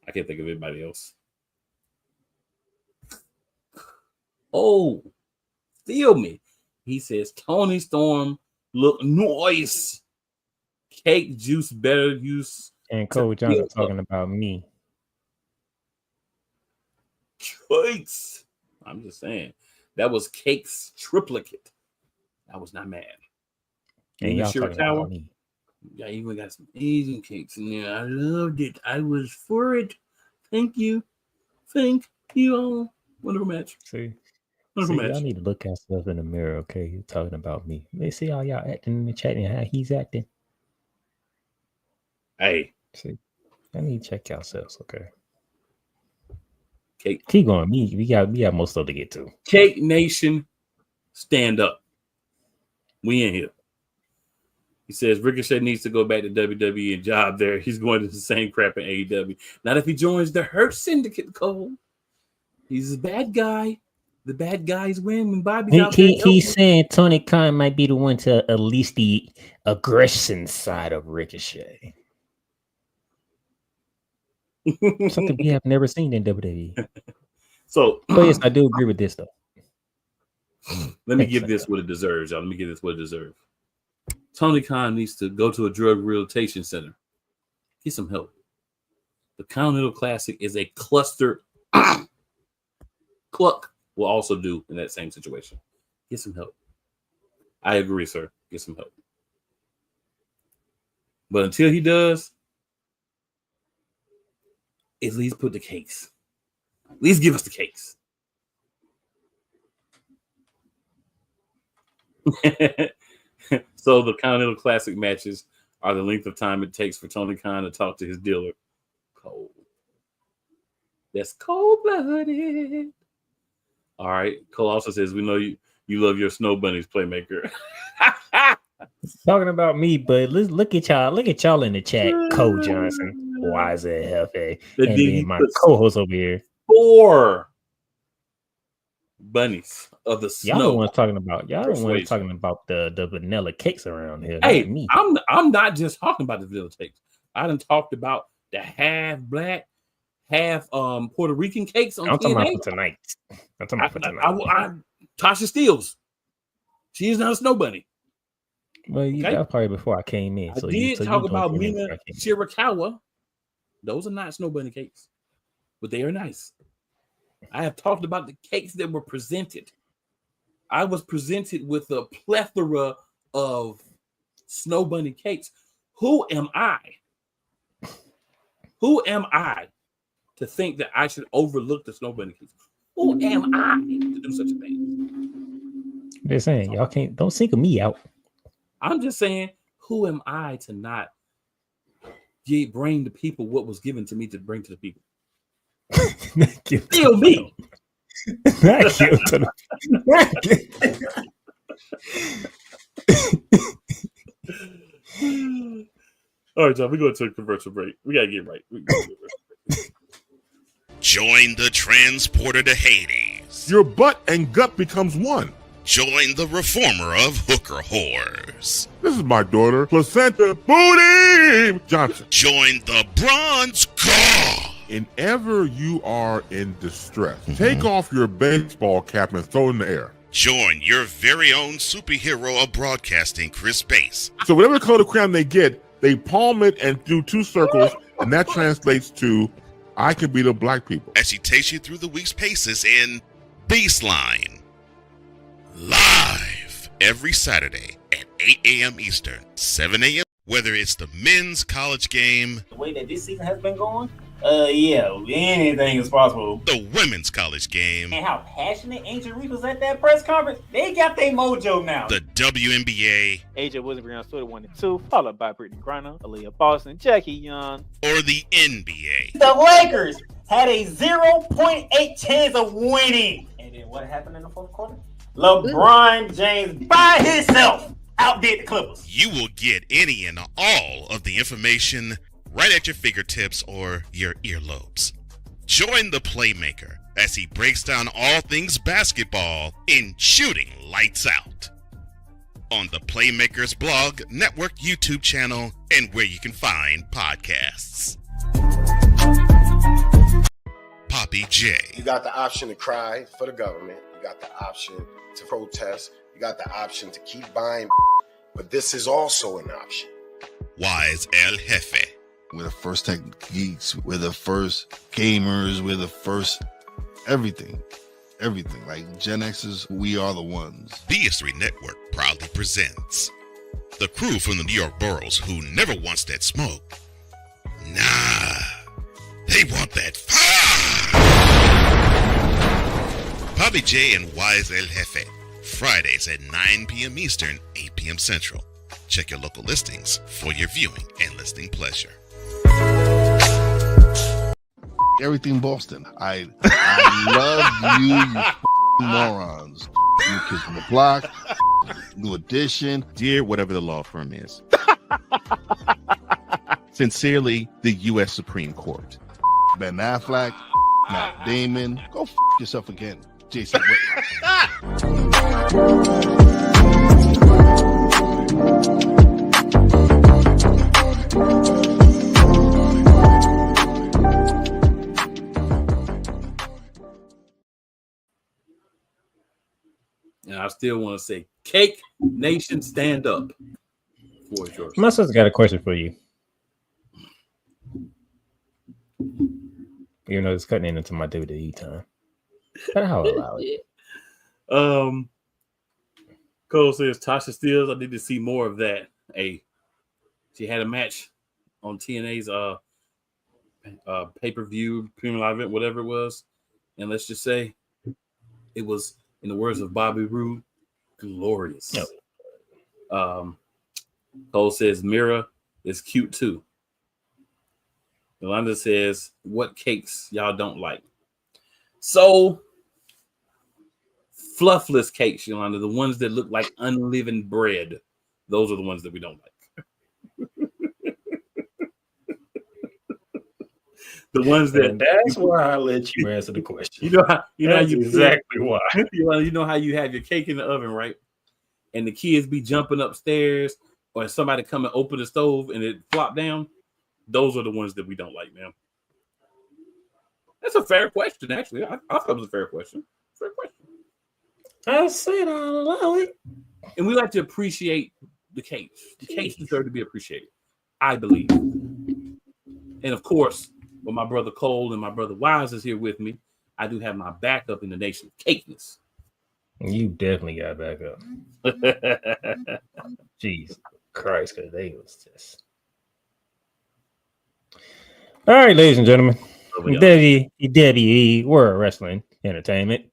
I can't think of anybody else. Oh, feel me. He says, Tony Storm look nice. Cake juice better use. And Cole Johnson talking about me. Cakes. I'm just saying. That was Cake's triplicate. I was not mad. And y'all talking about me. Yeah, even got some Asian cakes in there. I loved it. I was for it. Thank you. Thank you all. Wonderful match. See, y'all need to look at stuff in the mirror, okay? You're talking about me. Let's see how y'all acting in the chat and how he's acting. Hey. See, I need to check yourselves, okay? Cake. Keep going. We got more stuff to get to. Cake Nation, stand up. We in here. He says Ricochet needs to go back to WWE and job there. He's going to the same crap in AEW. Not if he joins the Hurt Syndicate, Cole. He's a bad guy. The bad guys win when Bobby's out there. He's saying Tony Khan might be the one to unleash the aggression side of Ricochet. Something we have never seen in WWE. So, but yes, I do agree with this, though. Let me give this what it deserves, y'all. Let me give this what it deserves. Tony Khan needs to go to a drug rehabilitation center. Get some help. The Continental Classic is a cluster. Cluck will also do in that same situation. Get some help. I agree, sir. Get some help. But until he does, at least put the cakes. At least give us the cakes. So the Continental Classic matches are the length of time it takes for Tony Khan to talk to his dealer. Cold. That's cold-blooded. All right. Cole also says, we know you love your Snow Bunnies playmaker. Talking about me, but look at y'all in the chat. Cole Johnson, YZFA, and then my co-host over here. 4. bunnies of the Y'all snow. the ones talking about. Y'all the ones Persuasion. talking about the vanilla cakes around here. Hey, not me. I'm not just talking about the vanilla cakes. I done talked about the half black, half Puerto Rican cakes on I'm talking about TNA. for tonight. I'm talking about for tonight. I Tasha Steeles. She is not a snow bunny. Well, Okay. that was probably before I came in. I did talk about Mina Mina. Shirakawa. Those are not snow bunny cakes, but they are nice. I have talked about the cakes that were presented. I was presented with a plethora of snow bunny cakes. Who am I? Who am I to think that I should overlook the snow bunny cakes? Who am I to do such a thing? They're saying y'all don't single me out. I'm just saying, who am I to not bring the people what was given to me to bring to the people? Still me. All right, John, we're going to a commercial break. We got to get right. Join the transporter to Hades. Your butt and gut becomes one. Join the reformer of hooker whores. This is my daughter, Placenta Booty Johnson. Join the bronze car. Whenever you are in distress, take off your baseball cap and throw it in the air. Join your very own superhero of broadcasting, Chris Bass. So whatever color crayon they get, they palm it and do 2 circles, and that translates to, I can be the black people. As he takes you through the week's paces in Baseline. Live every Saturday at 8 a.m. Eastern, 7 a.m. Whether it's the men's college game, the way that this season has been going, yeah, anything is possible. The women's college game, And how passionate Ancient Reef was at that press conference, they got their mojo now. The WNBA, AJ Wilson Brown stood 1 and 2, followed by Brittany Griner, Aaliyah Boston, Jackie Young, or the NBA. The Lakers had a 0.8 chance of winning. And then what happened in the fourth quarter? LeBron James by himself outdid the Clippers. You will get any and all of the information right at your fingertips or your earlobes. Join the Playmaker as he breaks down all things basketball in Shooting Lights Out on the Playmakers blog, network, YouTube channel, and where you can find podcasts. Poppy J. You got the option to cry for the government. You got the option to protest. You got the option to keep buying, but this is also an option. Wise El Jefe. We're the first tech geeks. We're the first gamers. We're the first everything. Everything. Like Gen X's, we are the ones. BS3 Network proudly presents the crew from the New York boroughs who never wants that smoke. Nah, they want that fire. Poppy J and Wise El Jefe. Fridays at 9 p.m. Eastern, 8 p.m. Central. Check your local listings for your viewing and listening pleasure. Everything Boston. I love you morons. You Kids from the Block, New Edition. Dear whatever the law firm is. Sincerely, the U.S. Supreme Court. Ben Affleck, Matt Damon. Go yourself again, Jason Whitlock. And I still want to say, Cake Nation, stand up. For yours. My sister got a question for you. Even though it's cutting into my WWE time. But I'll allow it. Cole says, Tasha Steeles, I need to see more of that. Hey, she had a match on TNA's pay-per-view, premium live event, whatever it was. And let's just say it was, in the words of Bobby Roode, glorious. Yep. Cole says, Mira is cute too. Yolanda says, what cakes y'all don't like? So, fluffless cakes, Yolanda, the ones that look like unleavened bread. Those are the ones that we don't like. The ones that And that's why I let you answer the question. you know how That's you exactly why. you know how you have your cake in the oven, right? And the kids be jumping upstairs, or somebody come and open the stove and it flop down. Those are the ones that we don't like, man. That's a fair question, actually. I thought it was a fair question. Fair question. I said I'll allow it. And we like to appreciate the cakes. The cakes deserve to be appreciated, I believe. And of course, when my brother Cole and my brother Wise is here with me, I do have my backup in the nation of cakeness. You definitely got back up. Jesus Christ, because they was just. All right, ladies and gentlemen. WWE World Wrestling Entertainment.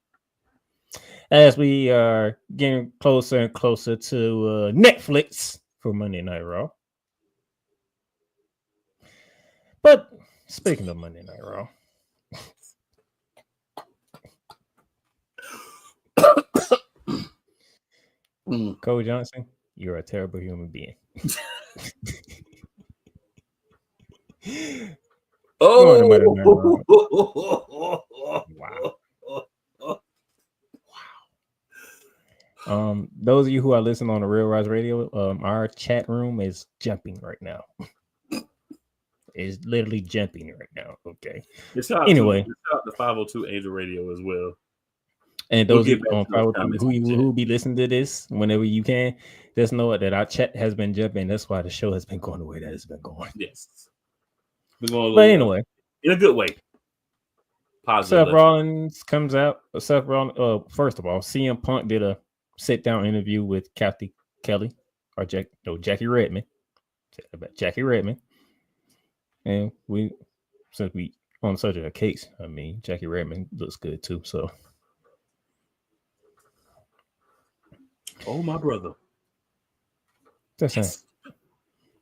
As we are getting closer and closer to Netflix for Monday Night Raw. But speaking of Monday Night Raw, Cole Johnson, you're a terrible human being. Oh, wow. Those of you who are listening on the Real Rise Radio, our chat room is jumping right now. It's literally jumping right now. Okay. Anyway, shout out to 502 Angel Radio as well. And those on 502 who be listening to this whenever you can, just know that our chat has been jumping. That's why the show has been going the way that it's been going. Yes. Going but anyway, in a good way. Positive. Seth Rollins comes out. Seth Rollins. First of all, CM Punk did a sit-down interview with Kathy Kelly or Jackie Redmond. Jackie Redmond. And since we on the subject of cakes, I mean, Jackie Redmond looks good too. So, oh my brother, that's yes.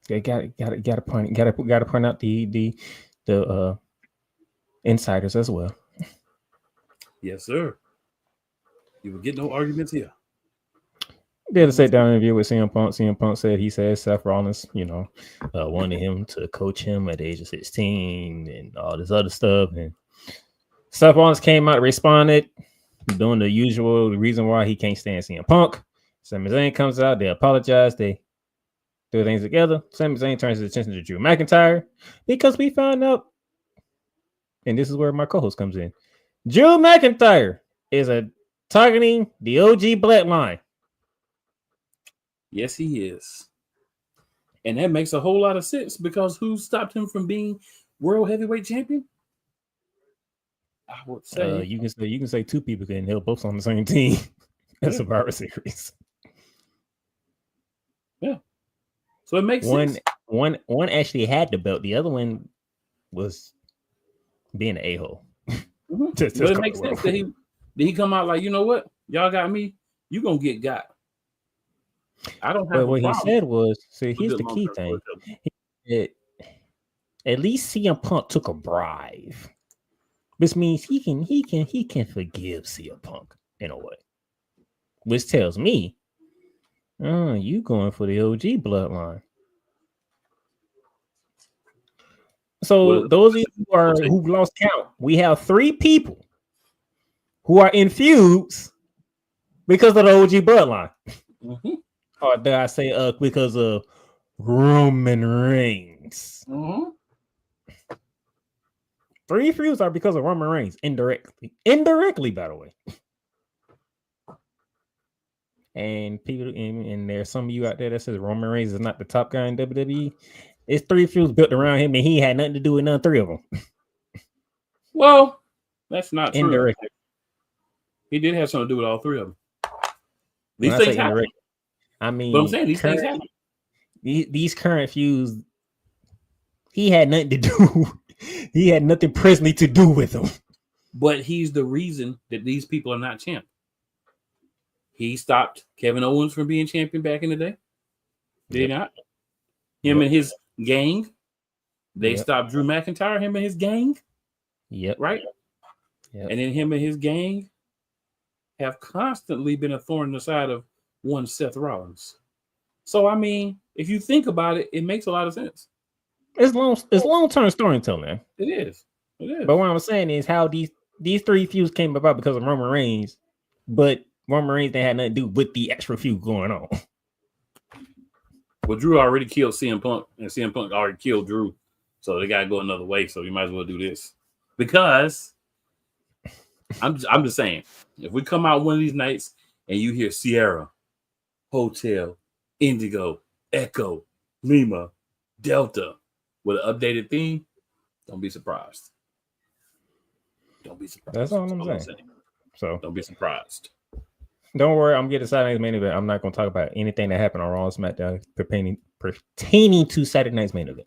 They got to point out the insiders as well. Yes, sir. You will get no arguments here. Did a sit-down interview with CM Punk. CM Punk said Seth Rollins, wanted him to coach him at the age of 16 and all this other stuff. And Seth Rollins came out and responded, doing the usual reason why he can't stand CM Punk. Sami Zayn comes out, they apologize, they do things together. Sami Zayn turns his attention to Drew McIntyre because we found out, and this is where my co-host comes in. Drew McIntyre is targeting the OG bloodline. Yes, he is. And that makes a whole lot of sense because who stopped him from being World Heavyweight Champion? I would say you can say two people can help both on the same team. That's Survivor Series. Yeah. So it makes sense. One actually had the belt. The other one was being an a-hole. Mm-hmm. But it makes sense that he come out like, you know what? Y'all got me. You gonna get got. I don't have. But what he said was, here's the key thing. At least CM Punk took a bribe. This means he can forgive CM Punk in a way. Which tells me, you going for the OG bloodline. So those of you who've lost count, we have 3 people who are in feuds because of the OG bloodline. Mm-hmm. Or dare I say because of Roman Reigns. Mm-hmm. 3 feuds are because of Roman Reigns indirectly, by the way. And people, and there's some of you out there that says Roman Reigns is not the top guy in WWE. It's 3 feuds built around him, and he had nothing to do with none 3 of them. Well, that's not true. Indirectly. He did have something to do with all 3 of them. These things happen. I mean, but I'm saying these things happen. These current feuds, he had nothing to do. He had nothing personally to do with them. But he's the reason that these people are not champ. He stopped Kevin Owens from being champion back in the day. Did he not? Him and his gang. They stopped Drew McIntyre, him and his gang. Yep. Right? Yep. And then him and his gang have constantly been a thorn in the side of one Seth Rollins. So, I mean, if you think about it, it makes a lot of sense. It's long-term storytelling. It is. But what I'm saying is how these three feuds came about because of Roman Reigns, but Roman Reigns they had nothing to do with the extra feud going on. Well, Drew already killed CM Punk, and CM Punk already killed Drew, so they gotta go another way. So you might as well do this because I'm just saying, if we come out one of these nights and you hear Sierra, Hotel, Indigo, Echo, Lima, Delta with an updated theme, don't be surprised. Don't be surprised. That's all I'm saying. So don't be surprised. Don't worry, I'm getting Saturday night's main event. I'm not going to talk about anything that happened on Raw and SmackDown pertaining to Saturday night's main event.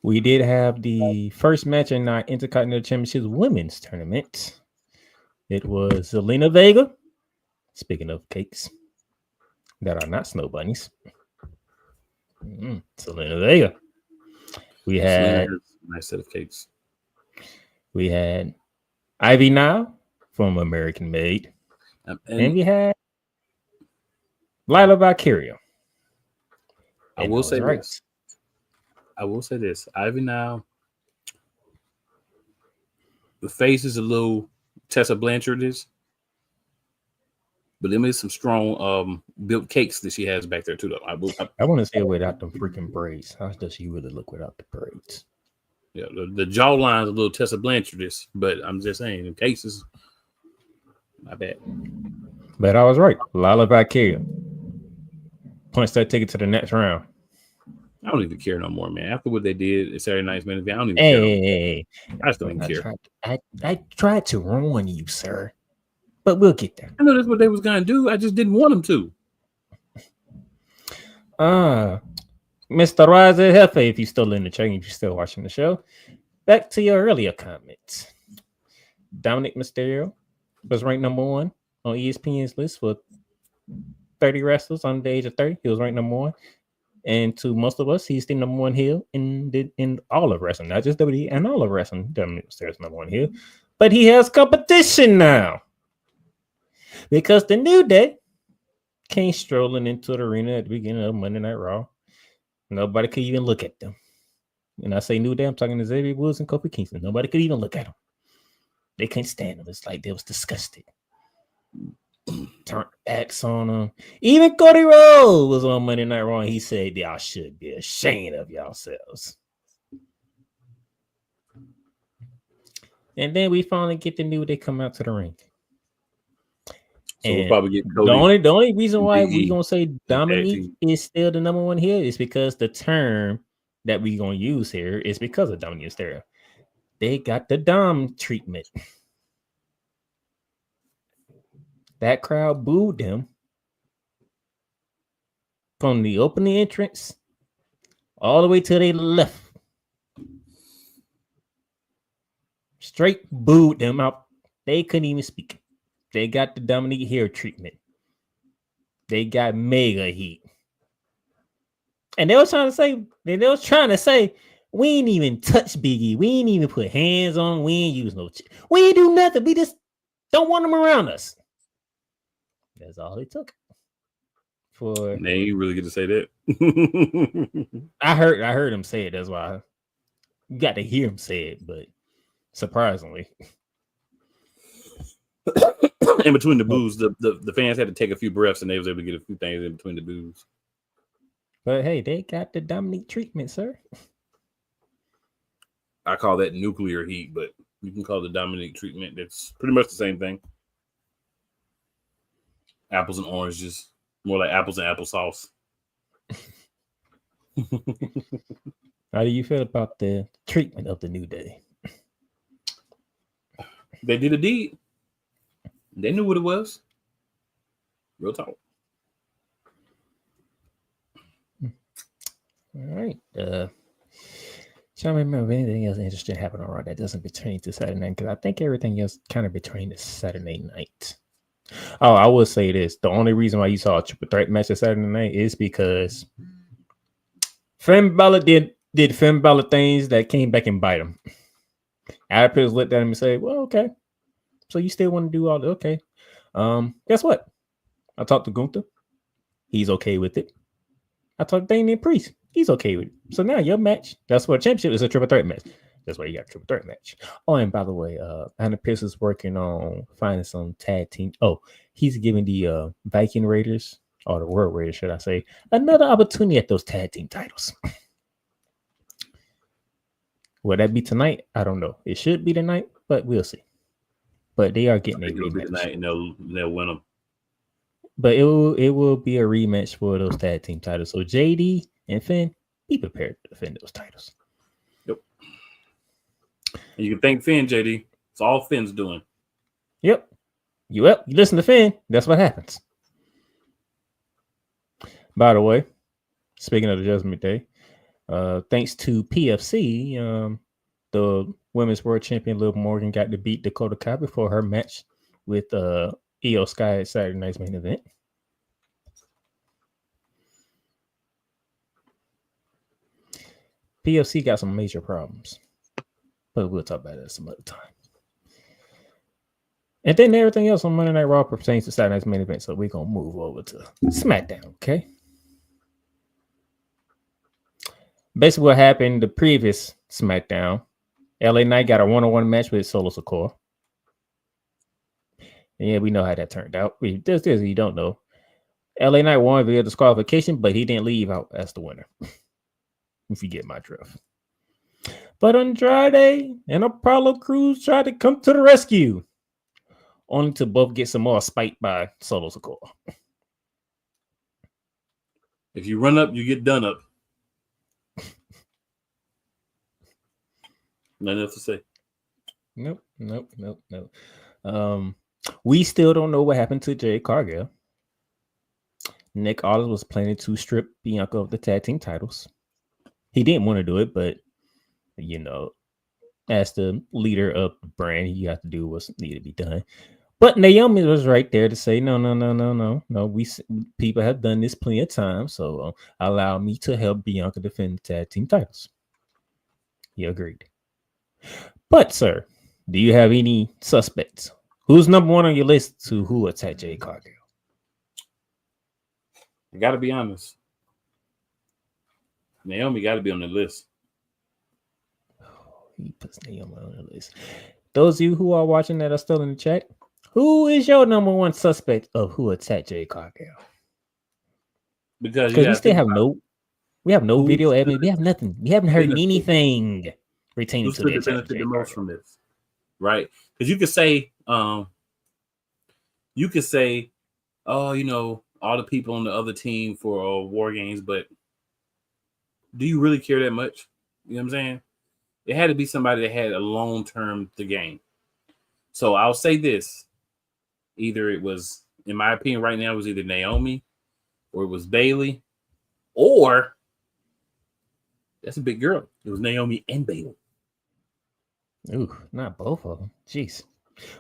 We did have the first match in our Intercontinental Championship Women's Tournament. It was Zelina Vega. Speaking of cakes that are not snow bunnies, Zelina Vega. We had a nice set of cakes. We had Ivy Nile from American Made, and we had Lila Valkyria. I will say this. Ivy Nile, the face is a little Tessa Blanchard is, but there is some strong built cakes that she has back there too. Though I want to say without the freaking braids. How does she really look without the braids? Yeah, the jawline is a little Tessa Blanchard is, but I'm just saying the cases. My bad. But I was right. Lila Valkyria punch that ticket to the next round. I don't even care no more, man. After what they did at Saturday Night's Main Event, I don't even care. Hey. I just don't even care. I tried to warn you, sir. But we'll get there. I know that's what they was gonna do. I just didn't want them to. Mr. Raza Hefe, if you're still in the chat, if you're still watching the show, back to your earlier comments. Dominic Mysterio was ranked number 1 on ESPN's list for 30 wrestlers under the age of 30. He was ranked number 1. And to most of us, he's the number 1 heel in all of wrestling, not just WWE, and all of wrestling. Dominic Mysterio's number 1 heel. But he has competition now. Because the New Day came strolling into the arena at the beginning of Monday Night Raw. Nobody could even look at them. And I say New Day, I'm talking to Xavier Woods and Kofi Kingston. Nobody could even look at them. They couldn't stand them. It's like they was disgusted. Turned backs on them. Even Cody Rhodes was on Monday Night Raw and he said, y'all should be ashamed of yourselves. And then we finally get the New Day come out to the ring. So we'll probably get Cody. The only reason why we're gonna say Dominique is still the number 1 here is because the term that we're gonna use here is because of Dominique Mysterio. They got the Dom treatment. That crowd booed them from the opening entrance all the way to their left. Straight booed them out. They couldn't even speak. They got the Dominique hair treatment. They got mega heat. And they was trying to say, we ain't even touch Biggie. We ain't even put hands on him. We ain't use no we ain't do nothing. We just don't want them around us. That's all they took. They ain't really get to say that. I heard him say it. That's why you got to hear him say it, but surprisingly. In between the boos, the fans had to take a few breaths and they was able to get a few things in between the boos. But hey, they got the Dominique treatment, sir. I call that nuclear heat, but you can call it the Dominique treatment. That's pretty much the same thing. Apples and oranges. More like apples and applesauce. How do you feel about the treatment of the New Day? They did a deed. They knew what it was. Real talk. All right. Trying to remember if anything else interesting happened on Raw that doesn't pertain to Saturday night, because I think everything else kind of pertained to Saturday night. Oh, I will say this. The only reason why you saw a triple threat match at Saturday night is because Finn Balor did Finn Balor things that came back and bite him. Adapters looked at him and said, well, okay. So you still want to do all the okay. Guess what? I talked to Gunther. He's okay with it. I talked to Damian Priest. He's okay with it. So now your match, that's what championship is, a triple threat match. That's why you got a triple threat match. Oh, and by the way, Anna Pierce is working on finding some tag team. Oh, he's giving the Viking Raiders, or the World Raiders, should I say, another opportunity at those tag team titles. Will that be tonight? I don't know. It should be tonight, but we'll see. But they are getting a rematch tonight, and they'll win them. But it will be a rematch for those tag team titles. So JD and Finn, be prepared to defend those titles. Yep. And you can thank Finn, JD. It's all Finn's doing. Yep. You listen to Finn, that's what happens. By the way, speaking of the Judgment Day, thanks to PFC, the Women's World Champion Liv Morgan got to beat Dakota Kai before her match with Io Sky at Saturday night's main event. PFC got some major problems, but we'll talk about that some other time. And then everything else on Monday Night Raw pertains to Saturday night's main event, so we're gonna move over to SmackDown. Okay. Basically, what happened the previous SmackDown, LA Knight got a one-on-one match with Solo Sikoa. And yeah, we know how that turned out. This you don't know. LA Knight won via disqualification, but he didn't leave out as the winner. If you get my drift. But Andrade and Apollo Crews tried to come to the rescue, only to both get some more spite by Solo Sikoa. If you run up, you get done up. Nothing else to say. Nope. We still don't know what happened to Jade Cargill. Nick Aldis was planning to strip Bianca of the tag team titles. He didn't want to do it, but as the leader of the brand, he had to do what needed to be done. But Naomi was right there to say, no. We people have done this plenty of times, so allow me to help Bianca defend the tag team titles. He agreed. But, sir, do you have any suspects? Who's number one on your list to who attacked Jade Cargill? I got to be honest. Naomi got to be on the list. He puts Naomi on the list. Those of you who are watching that are still in the chat, who is your number one suspect of who attacked Jade Cargill? Because we still have no video evidence. We have nothing. We haven't heard anything pertaining to the benefit the most from this, right? Because you could say, oh, all the people on the other team for War Games, but do you really care that much? You know what I'm saying? It had to be somebody that had a long term to gain. So I'll say this. Either it was, in my opinion, right now, it was either Naomi or it was Bayley, or that's a big girl. It was Naomi and Bayley. Ooh, not both of them. Jeez.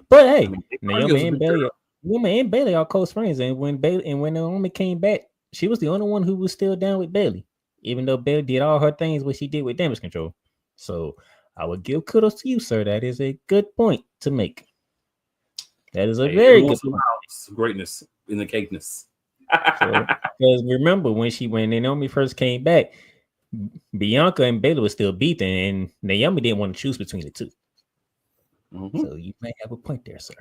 But hey, Naomi and Bayley are close friends. And when Naomi came back, she was the only one who was still down with Bayley, even though Bayley did all her things what she did with Damage Control. So I would give kudos to you, sir. That is a good point to make. That is a very good point. Greatness in the cakeness. Because remember when Naomi first came back, Bianca and Bayley were still beating, and Naomi didn't want to choose between the two. Mm-hmm. So you may have a point there, sir.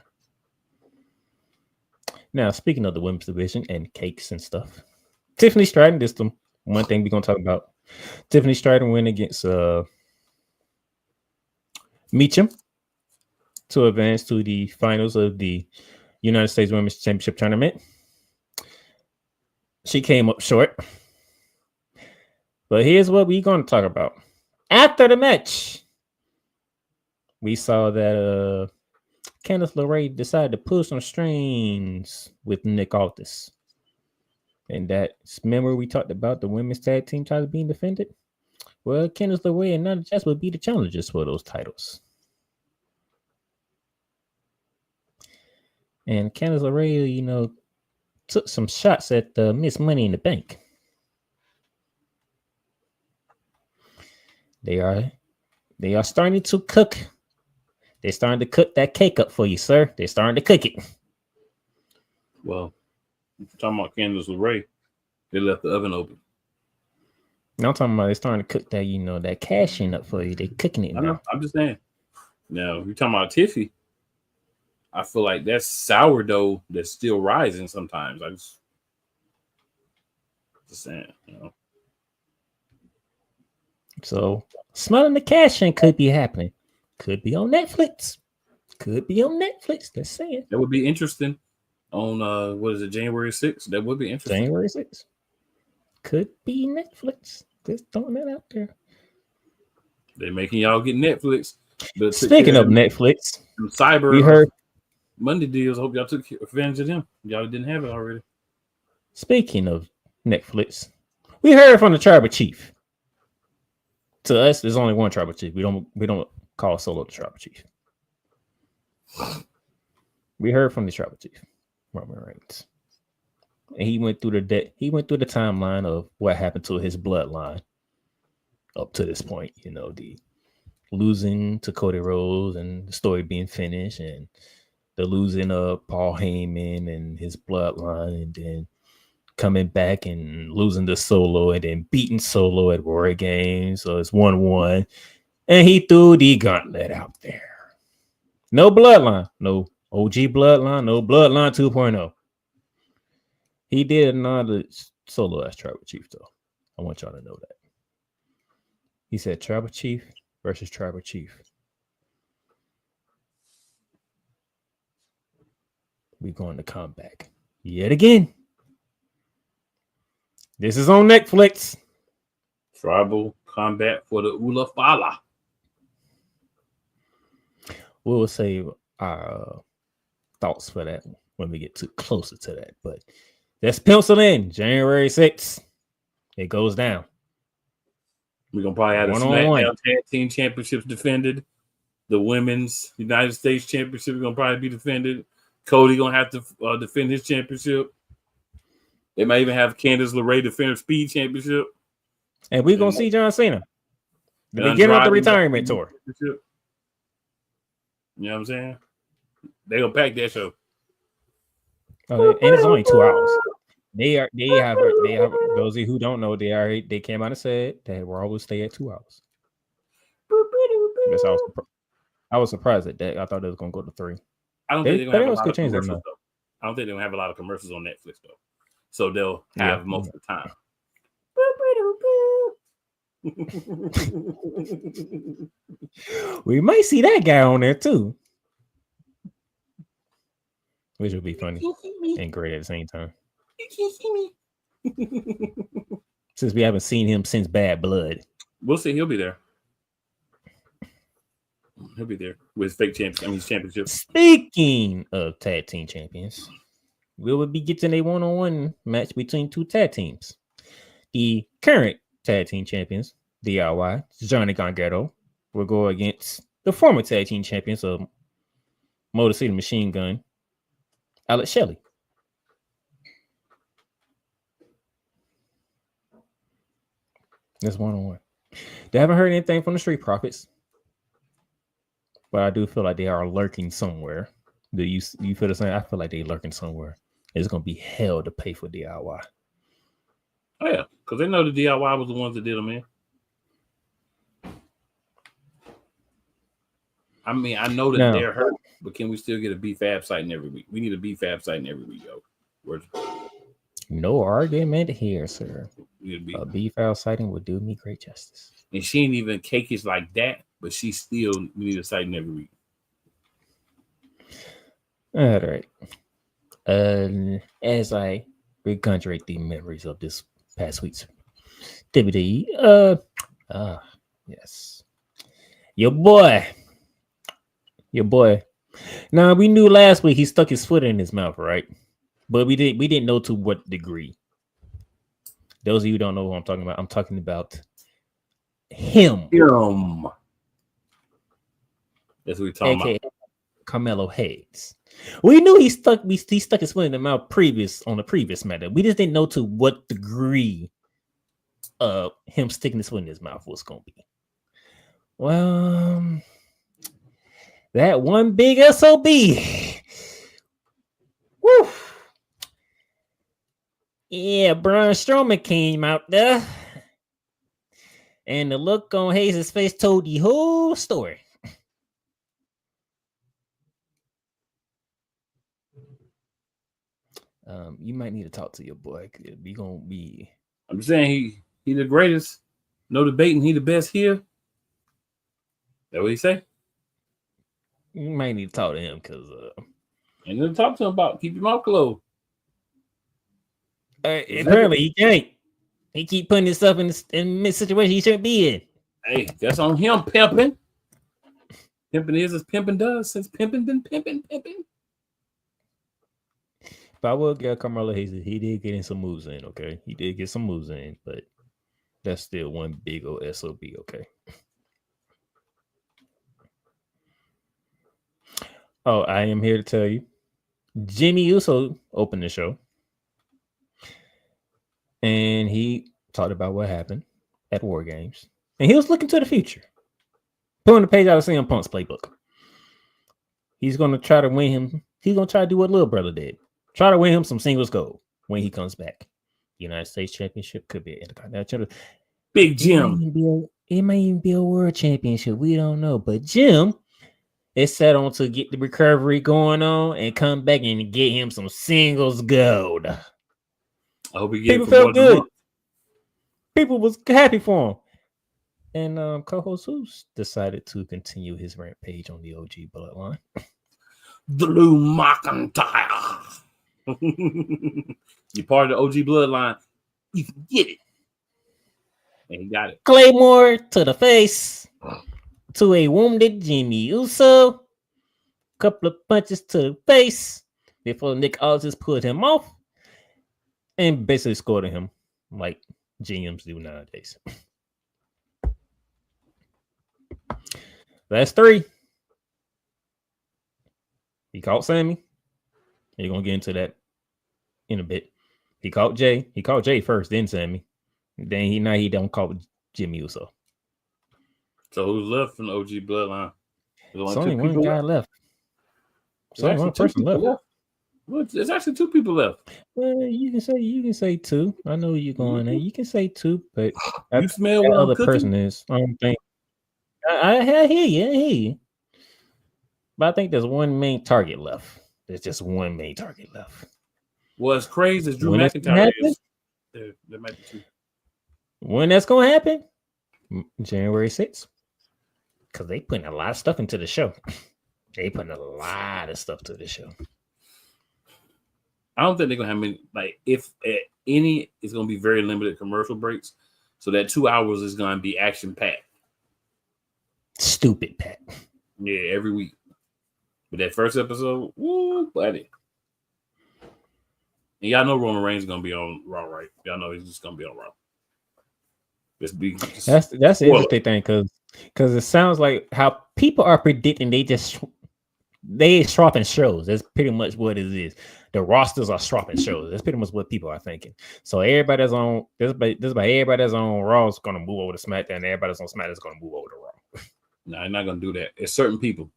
Now, speaking of the women's division and cakes and stuff, Tiffany Stratton, this is the one thing we're going to talk about. Tiffany Stratton went against Meacham to advance to the finals of the United States Women's Championship Tournament. She came up short. But here's what we're going to talk about. After the match, we saw that Candice LeRae decided to pull some strings with Nick Aldis. And remember we talked about the women's tag team title being defended? Well, Candice LeRae and Nia Jax will be the challengers for those titles. And Candice LeRae, took some shots at Miss Money in the Bank. They are starting to cook. They're starting to cook that cake up for you, sir. They're starting to cook it. Well, if you're talking about Candice LeRae, they left the oven open. Now I'm talking about they're starting to cook that, that cash in up for you. They cooking it I now. know. I'm just saying. Now, you're talking about Tiffy. I feel like that's sourdough that's still rising sometimes. Just saying, So smelling the cash in could be happening. Could be on Netflix. Just saying. That would be interesting on what is it, January 6th? That would be interesting. January 6th. Could be Netflix. Just throwing that out there. They're making y'all get Netflix. But speaking of Netflix, cyber we heard Monday deals. Hope y'all took advantage of them. Y'all didn't have it already. Speaking of Netflix, we heard from the tribal chief. To us, there's only one tribal chief. We don't call Solo the tribal chief. We heard from the tribal chief, Roman Reigns, and he went through the timeline of what happened to his bloodline up to this point. The losing to Cody Rhodes and the story being finished, and the losing of Paul Heyman and his bloodline, and then coming back and losing to Solo, and then beating Solo at War Games. So it's 1-1. And he threw the gauntlet out there. No bloodline. No OG bloodline. No bloodline 2.0. He did another Solo as tribal chief, though. I want y'all to know that. He said tribal chief versus tribal chief. We're going to come back yet again. This is on Netflix. Tribal combat for the Ula Fala. We'll save our thoughts for that when we get too closer to that. But let's pencil in January 6th. It goes down. We're going to probably have the Smackdown Tag Team Championships defended. The Women's United States Championship is going to probably be defended. Cody going to have to defend his championship. They might even have Candice LeRae defend her Speed Championship. And we're going to see John Cena. The beginning of the retirement tour. You know what I'm saying? They're going to pack that show. And it's only 2 hours. They have those of you who don't know, they came out and said that Raw will stay at 2 hours. I was surprised at that. I thought it was going to go to 3. I don't think they're going to have a lot of commercials, though. I don't think they're going to have a lot of commercials on Netflix, though. So they'll have most of the time. We might see that guy on there too, which would be funny and great at the same time. Since we haven't seen him since Bad Blood, we'll see. He'll be there. He'll be there with fake championship. Speaking of tag team champions, we will be getting a one-on-one match between 2 tag teams. The current tag team champions, DIY, Johnny Gargano, will go against the former tag team champions of Motor City Machine Gun, Alex Shelley. That's one-on-one. They haven't heard anything from the Street Profits, but I do feel like they are lurking somewhere. Do you feel the same? I feel like they're lurking somewhere. It's going to be hell to pay for DIY. Oh, yeah, because they know the DIY was the ones that did them in. I mean, I know that they're hurt, but can we still get a B-Fab sighting every week? We need a B-Fab sighting every week, yo. No argument here, sir. A B-Fab sighting would do me great justice. And she ain't even cakish like that, but we need a sighting every week. All right. As I regurgitate the memories of this past week's DVD, yes, your boy. Now we knew last week he stuck his foot in his mouth, right? But we didn't know to what degree. Those of you who don't know who I'm talking about, I'm talking about him. That's what we're talking about. Carmelo Hayes. We knew he stuck his foot in the mouth on the previous matter. We just didn't know to what degree him sticking his foot in his mouth was going to be. Well, that one big SOB. Woo. Yeah, Braun Strowman came out there And the look on Hayes' face told the whole story. You might need to talk to your boy. We gonna be. I'm saying he the greatest. No debating. He the best here. That what he say? You might need to talk to him because ain't gonna talk to him about keep your mouth closed. Apparently he can't. He keep putting himself in situations he shouldn't be in. Hey, that's on him pimping. Pimping is as pimping does since pimping been pimping. But I will give Carmelo Hayes, he did get in some moves in, okay? He did get some moves in, but that's still one big old SOB, okay? Oh, I am here to tell you. Jimmy Uso opened the show. And he talked about what happened at War Games. And he was looking to the future. Pulling the page out of CM Punk's playbook. He's going to try to win him. He's going to try to do what Little Brother did. Try to win him some singles gold when he comes back. United States Championship could be an Intercontinental. Big Jim. It might even be a World Championship. We don't know. But Jim is set on to get the recovery going on and come back and get him some singles gold. I hope he gets people felt good. People was happy for him. And co-host Who's decided to continue his rampage on the OG bloodline. Drew McIntyre. You're part of the OG bloodline. You can get it. And he got it. Claymore to the face. To a wounded Jimmy Uso. Couple of punches to the face. Before Nick Aldis put him off. And basically scored at him like GMs do nowadays. That's 3. He caught Sammy. You're gonna get into that in a bit. He caught Jay. He caught Jay first, then Sammy. Then he don't call Jimmy Uso. So who's left from the OG bloodline? There's only one guy left. There's only one person left. Well, there's actually 2 people left. Well, you can say 2. I know you're going there. You can say 2, but you smell what other person is. I don't think. I hear you. But I think there's one main target left. There's just one main target left. What's crazy is Drew McIntyre is. There might be 2. When that's gonna happen? January 6th. Because they putting a lot of stuff into the show. They putting a lot of stuff to the show. I don't think they're gonna have many. Like, if any, it's gonna be very limited commercial breaks. So that 2 hours is gonna be action packed. Stupid packed. Yeah, every week. But that first episode, woo, buddy. And y'all know Roman Reigns is gonna be on Raw, right? Y'all know he's just gonna be on Raw. That's the interesting thing, because it sounds like how people are predicting they swapping shows. That's pretty much what it is. The rosters are swapping shows. That's pretty much what people are thinking. So everybody that's on everybody that's on Raw is gonna move over to SmackDown. Everybody that's on SmackDown is gonna move over to Raw. No, they're not gonna do that. It's certain people.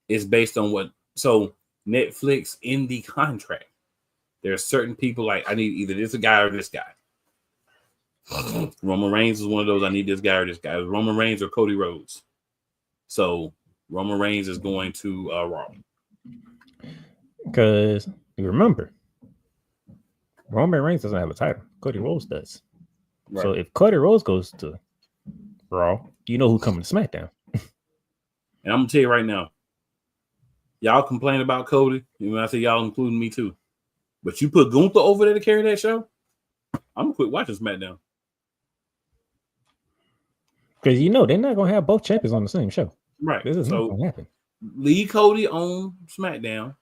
It's based on what. So Netflix in the contract, there are certain people like I need either this guy or this guy. Roman Reigns is one of those. I need this guy or this guy. Roman Reigns or Cody Rhodes. So Roman Reigns is going to Raw. Because you remember, Roman Reigns doesn't have a title. Cody Rhodes does. Right. So if Cody Rhodes goes to Raw, you know who's coming to SmackDown. And I'm gonna tell you right now, y'all complain about Cody. And when I say y'all, including me too. But you put Gunther over there to carry that show, I'm gonna quit watching SmackDown. Because you know they're not gonna have both champions on the same show. Right. This is not gonna happen. Leave Cody on SmackDown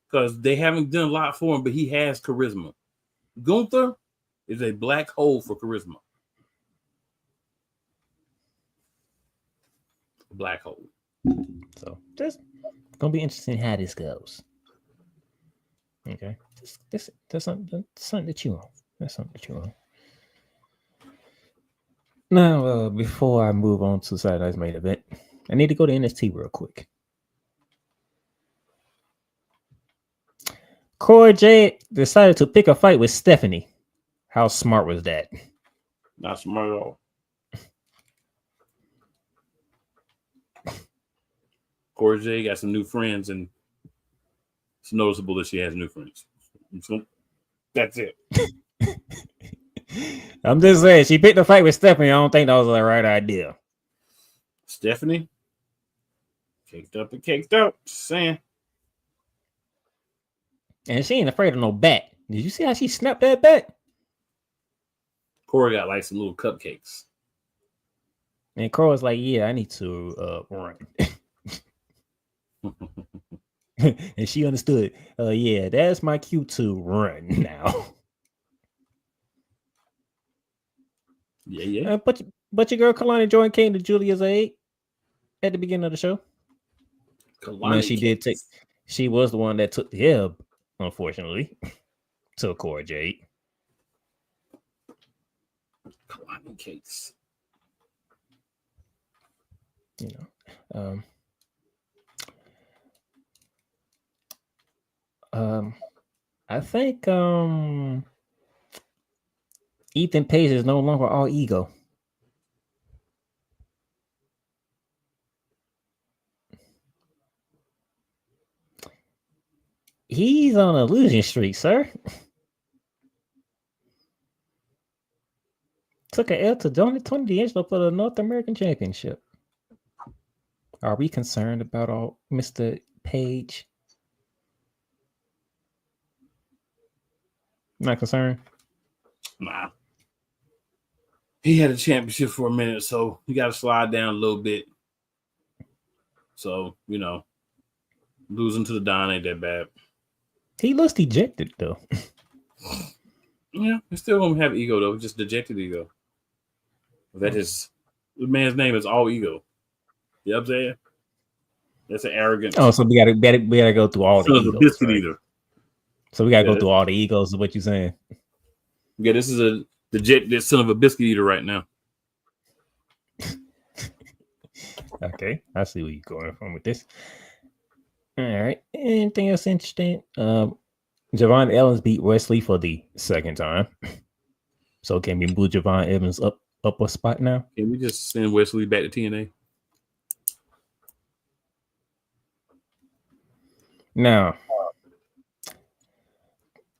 because they haven't done a lot for him, but he has charisma. Gunther is a black hole for charisma. Black hole. So just gonna be interesting how this goes. Okay. That's something that you want. That's something that you want. Now, before I move on to Saturday Night's main event, I need to go to NXT real quick. Cora Jade decided to pick a fight with Stephanie. How smart was that? Not smart at all. Corey J got some new friends, and it's noticeable that she has new friends. So that's it. I'm just saying, she picked a fight with Stephanie. I don't think that was the right idea. Stephanie, caked up and caked out. Just saying. And she ain't afraid of no bat. Did you see how she snapped that bat? Corey got like some little cupcakes. And Corey's like, yeah, I need to run. And she understood. Yeah, that's my cue to run now. Yeah. But your girl Kalani Jordan came to Julia's aid at the beginning of the show. Man, she was the one that took the L, unfortunately, to Cora Jade. Kalani cakes. You know. I think Ethan Page is no longer all ego. He's on a losing streak, sir. Took an L to Tony D'Angelo for the North American Championship. Are we concerned about all Mr. Page? Not concerned? Nah. He had a championship for a minute, so he got to slide down a little bit. So, you know, losing to the Don ain't that bad. He looks dejected, though. Yeah, he's still going to have ego, though. Just dejected ego. That is, the man's name is all ego. You know what I'm saying? That's an arrogant. Oh, so we gotta go through all the egos. Biscuit right? eater. So we gotta go through all the egos, is what you're saying. Yeah, this is this son of a biscuit eater right now. Okay, I see where you're going from with this. All right. Anything else interesting? Javon Evans beat Wesley for the second time. So can we move Javon Evans up a spot now? Can we just send Wesley back to TNA? Now,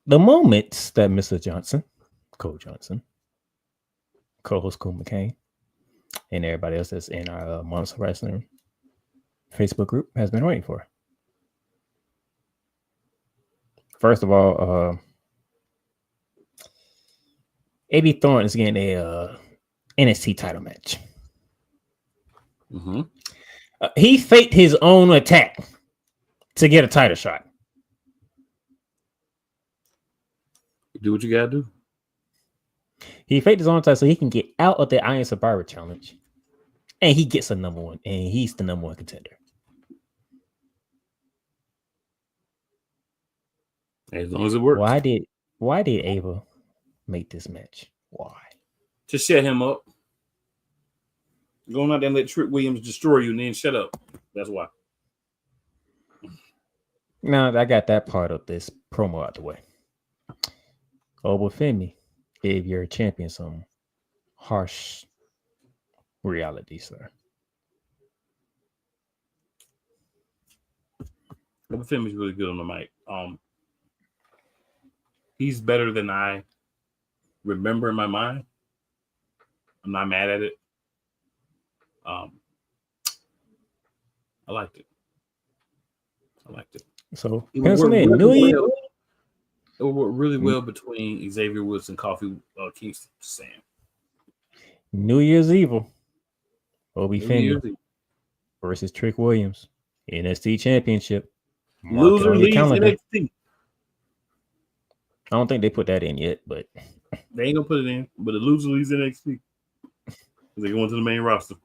the moments that Mr. Johnson, Cole Johnson, co-host Cole McCain, and everybody else that's in our Monarchs of Wrestling Facebook group has been waiting for. First of all, A.B. Thornton is getting a NXT title match. Mm-hmm. He faked his own attack to get a title shot. Do what you gotta do. He faked his own attack so he can get out of the Iron Survivor Challenge, and he gets a number one, and he's the number one contender. As long as it works. Why did Ava make this match? Why? To shut him up. Go out there and let Trick Williams destroy you and then shut up. That's why. Now I got that part of this promo out the way. Obafemi gave your champion some harsh reality, sir. Obafemi's really good on the mic. He's better than I remember in my mind. I'm not mad at it. I liked it. So it would work really Mm. well between Xavier Woods and Kofi Kingston. Sam. New Year's Evil. Obafemi versus Trick Williams. NXT Championship. Loser leaves NXT. I don't think they put that in yet, but they ain't gonna put it in. But the loser leaves NXT. They go into the main roster.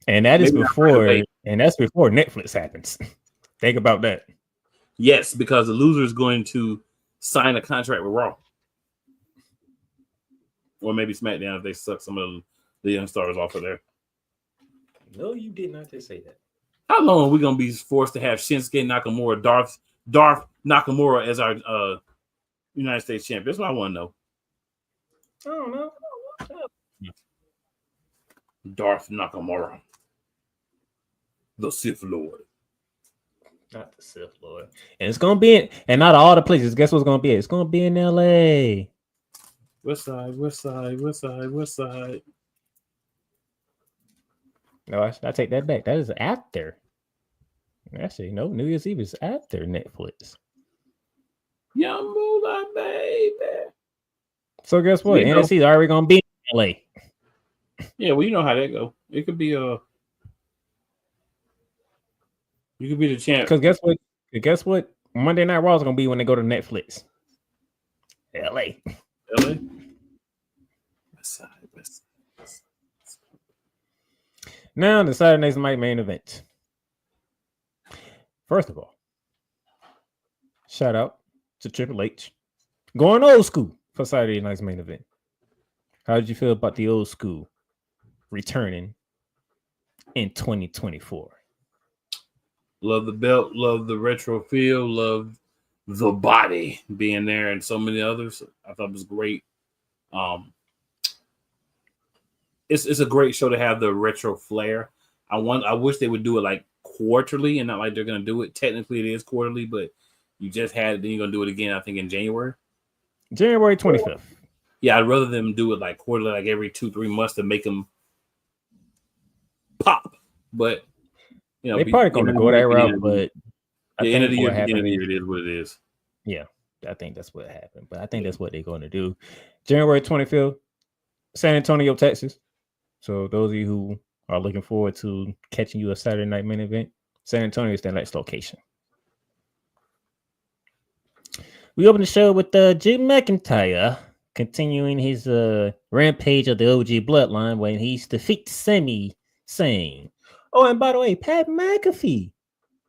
And that is before Netflix happens. Think about that. Yes, because the loser is going to sign a contract with Raw. Or maybe SmackDown if they suck some of the young stars off of there. No, you did not just say that. How long are we going to be forced to have Shinsuke Nakamura, Darth Nakamura as our United States champion? That's what I want to know. I don't know. Darth Nakamura. the Sith Lord. Not the Sith Lord. And it's gonna be in, and not all the places. Guess what's gonna be? It's gonna be in LA. West side, west side, west side, west side. No, I take that back. That is after. Actually, no, New Year's Eve is after Netflix. Young Moolah, baby. So guess what? You know. NXT is already gonna be in LA. Yeah, well, you know how that go. It could be you could be the champ. Because guess what? Monday Night Raw is gonna be when they go to Netflix. LA. LA. West side, west side. Now the Saturday Night main event. First of all, shout out to Triple H going old school for Saturday night's main event. How did you feel about the old school returning in 2024? Love the belt, love the retro feel, love the body being there, and so many others. I thought it was great. It's a great show to have the retro flair. I wish they would do it like quarterly and not like they're gonna do it. Technically, it is quarterly, but you just had it, then you're gonna do it again. I think in January 25th. Yeah, I'd rather them do it like quarterly, like every 2-3 months to make them pop. But you know, they probably gonna go that route. But the end of the year, it is what it is. Yeah, I think that's what happened. But I think that's what they're going to do. January 25th, San Antonio, Texas. So those of you who are looking forward to catching you a Saturday night main event, San Antonio is the next location. We open the show with Jim McIntyre continuing his rampage of the OG bloodline when he's defeats Sami Zayn. Oh, and by the way, Pat McAfee,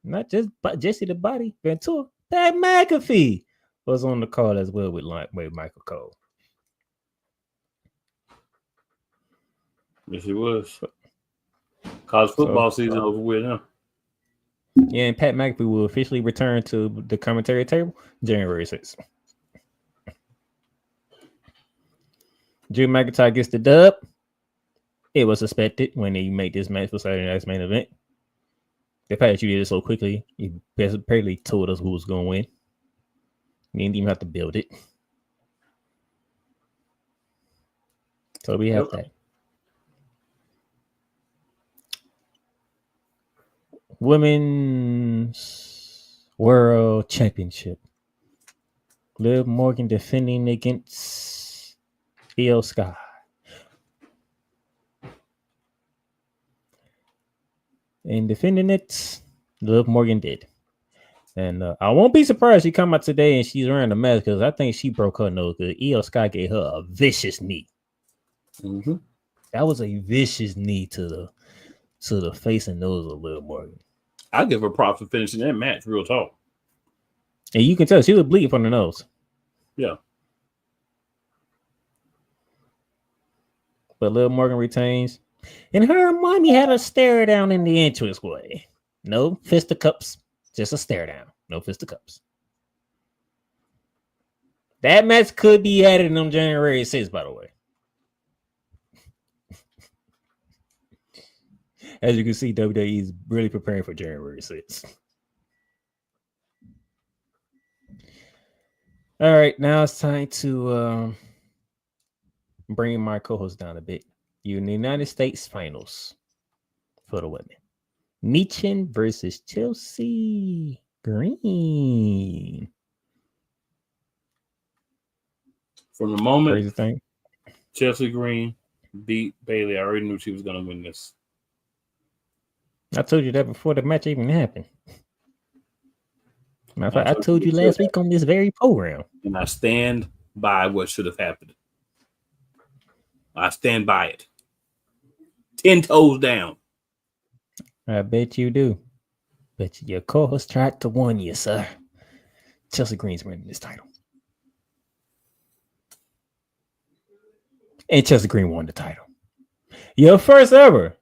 not just Jesse the Body Ventura, Pat McAfee was on the call as well with Michael Cole. Yes, he was. College football season over with now. Yeah, and Pat McAfee will officially return to the commentary table January 6th. Drew McIntyre gets the dub. It was expected when they made this match for Saturday night's main event. The fact that you did it so quickly, you basically told us who was going to win. You didn't even have to build it. So we have that. Women's World Championship. Liv Morgan defending against Io Sky. And defending it, Liv Morgan did. And I won't be surprised she come out today and she's wearing a mask because I think she broke her nose because Io Sky gave her a vicious knee. Mm-hmm. That was a vicious knee to the face and nose of Liv Morgan. I give her props for finishing that match, real talk. And you can tell she was bleeding from the nose. Yeah. But Liv Morgan retains. And her mommy had a stare down in the entranceway. No fisticuffs, just a stare down. No fisticuffs. That match could be added on January 6th, by the way. As you can see, WWE is really preparing for January 6th. All right, now it's time to bring my co-host down a bit. You're in the United States Finals for the women. Michin versus Chelsea Green. From the moment Chelsea Green beat Bayley, I already knew she was going to win this. I told you that before the match even happened. Matter of fact, I told you last week on this very program. And I stand by what should have happened. I stand by it. 10 toes down. I bet you do. But your co-host tried to warn you, sir. Chelsea Green's winning this title. And Chelsea Green won the title. Your first ever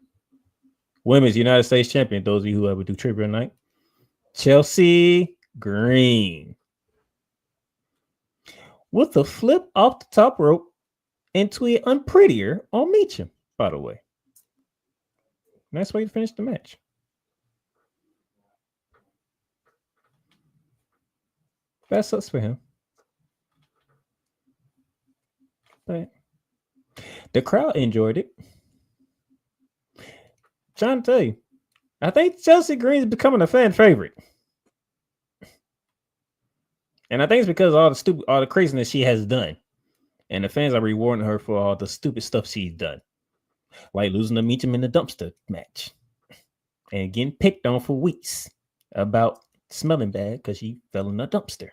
Women's United States champion, those of you who ever do trivia night, Chelsea Green. With a flip off the top rope into an unprettier on Meacham, by the way. Nice way to finish the match. That sucks for him. But the crowd enjoyed it. Trying to tell you, I think Chelsea Green is becoming a fan favorite. And I think it's because of all the craziness she has done. And the fans are rewarding her for all the stupid stuff she's done. Like losing to Meacham in the dumpster match. And getting picked on for weeks about smelling bad because she fell in a dumpster.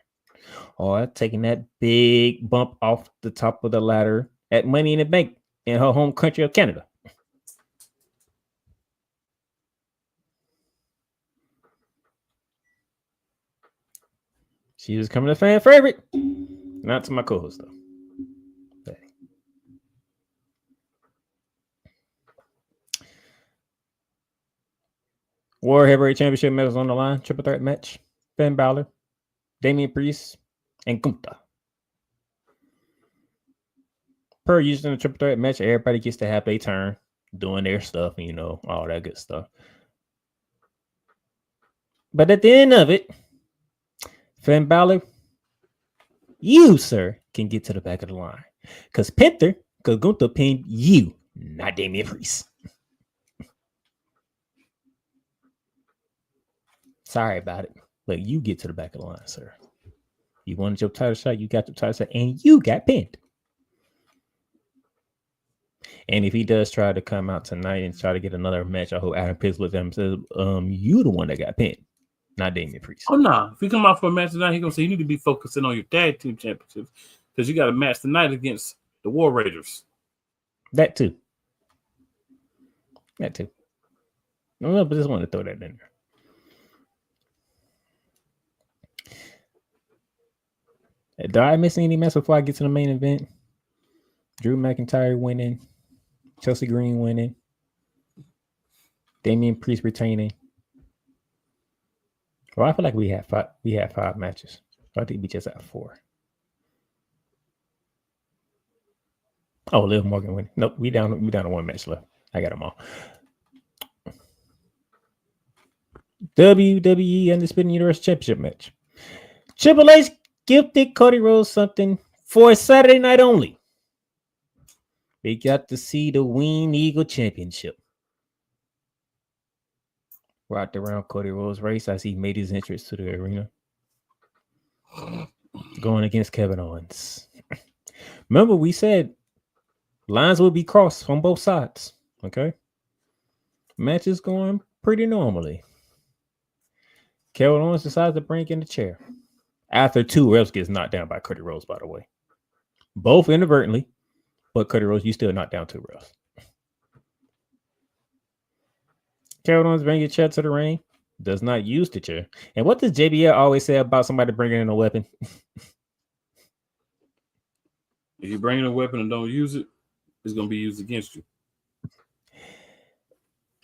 Or taking that big bump off the top of the ladder at Money in the Bank in her home country of Canada. She was coming a fan favorite. Not to my co-host, though. Okay. World Heavyweight Championship match on the line. Triple threat match. Finn Balor, Damian Priest, and Gunther. Per usual in a triple threat match, everybody gets to have their turn doing their stuff, and all that good stuff. But at the end of it, Finn Balor, you, sir, can get to the back of the line. Because Gunther pinned you, not Damian Priest. Sorry about it, but you get to the back of the line, sir. You wanted your title shot, you got your title shot, and you got pinned. And if he does try to come out tonight and try to get another match, I hope Adam Pearce looks at him and says, you the one that got pinned, not Damian Priest. Oh, no. If he come out for a match tonight, he's going to say you need to be focusing on your tag team championships because you got a match tonight against the War Raiders. That too. No, but just want to throw that in there. Did I miss any match before I get to the main event? Drew McIntyre winning. Chelsea Green winning. Damian Priest retaining. Well, I feel like we had five matches. I think we just had 4. Oh, Liv Morgan winning. Nope, we down to 1 match left. I got them all. WWE Undisputed Universal Championship match. Triple H gifted Cody Rhodes something for Saturday night only. They got to see the Winged Eagle Championship. Wrapped around Cody Rhodes' race as he made his entrance to the arena. Going against Kevin Owens. Remember, we said lines will be crossed on both sides. Okay? Match is going pretty normally. Kevin Owens decides to bring in the chair. After 2 reps gets knocked down by Cody Rhodes, by the way. Both inadvertently. But Cody Rhodes, you still knocked down 2 reps. Kevin Owens brings a chair to the ring. Does not use the chair. And what does JBL always say about somebody bringing in a weapon? If you bring in a weapon and don't use it, it's going to be used against you.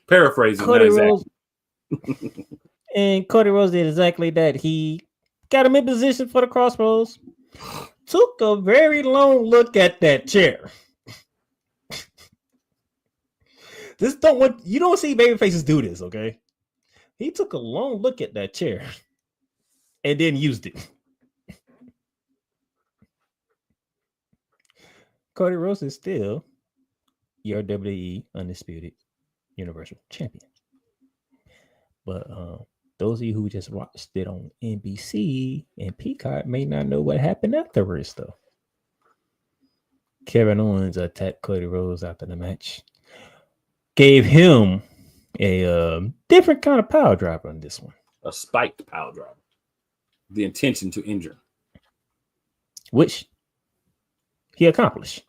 Paraphrasing. Cody Rhodes. And Cody Rhodes did exactly that. He got him in position for the crossroads. Took a very long look at that chair. You don't see baby faces do this, okay? He took a long look at that chair and then used it. Cody Rhodes is still your WWE Undisputed Universal Champion. But those of you who just watched it on NBC and Peacock may not know what happened afterwards, though. Kevin Owens attacked Cody Rhodes after the match. Gave him a different kind of power driver on this one. A spiked power driver. The intention to injure. Which he accomplished.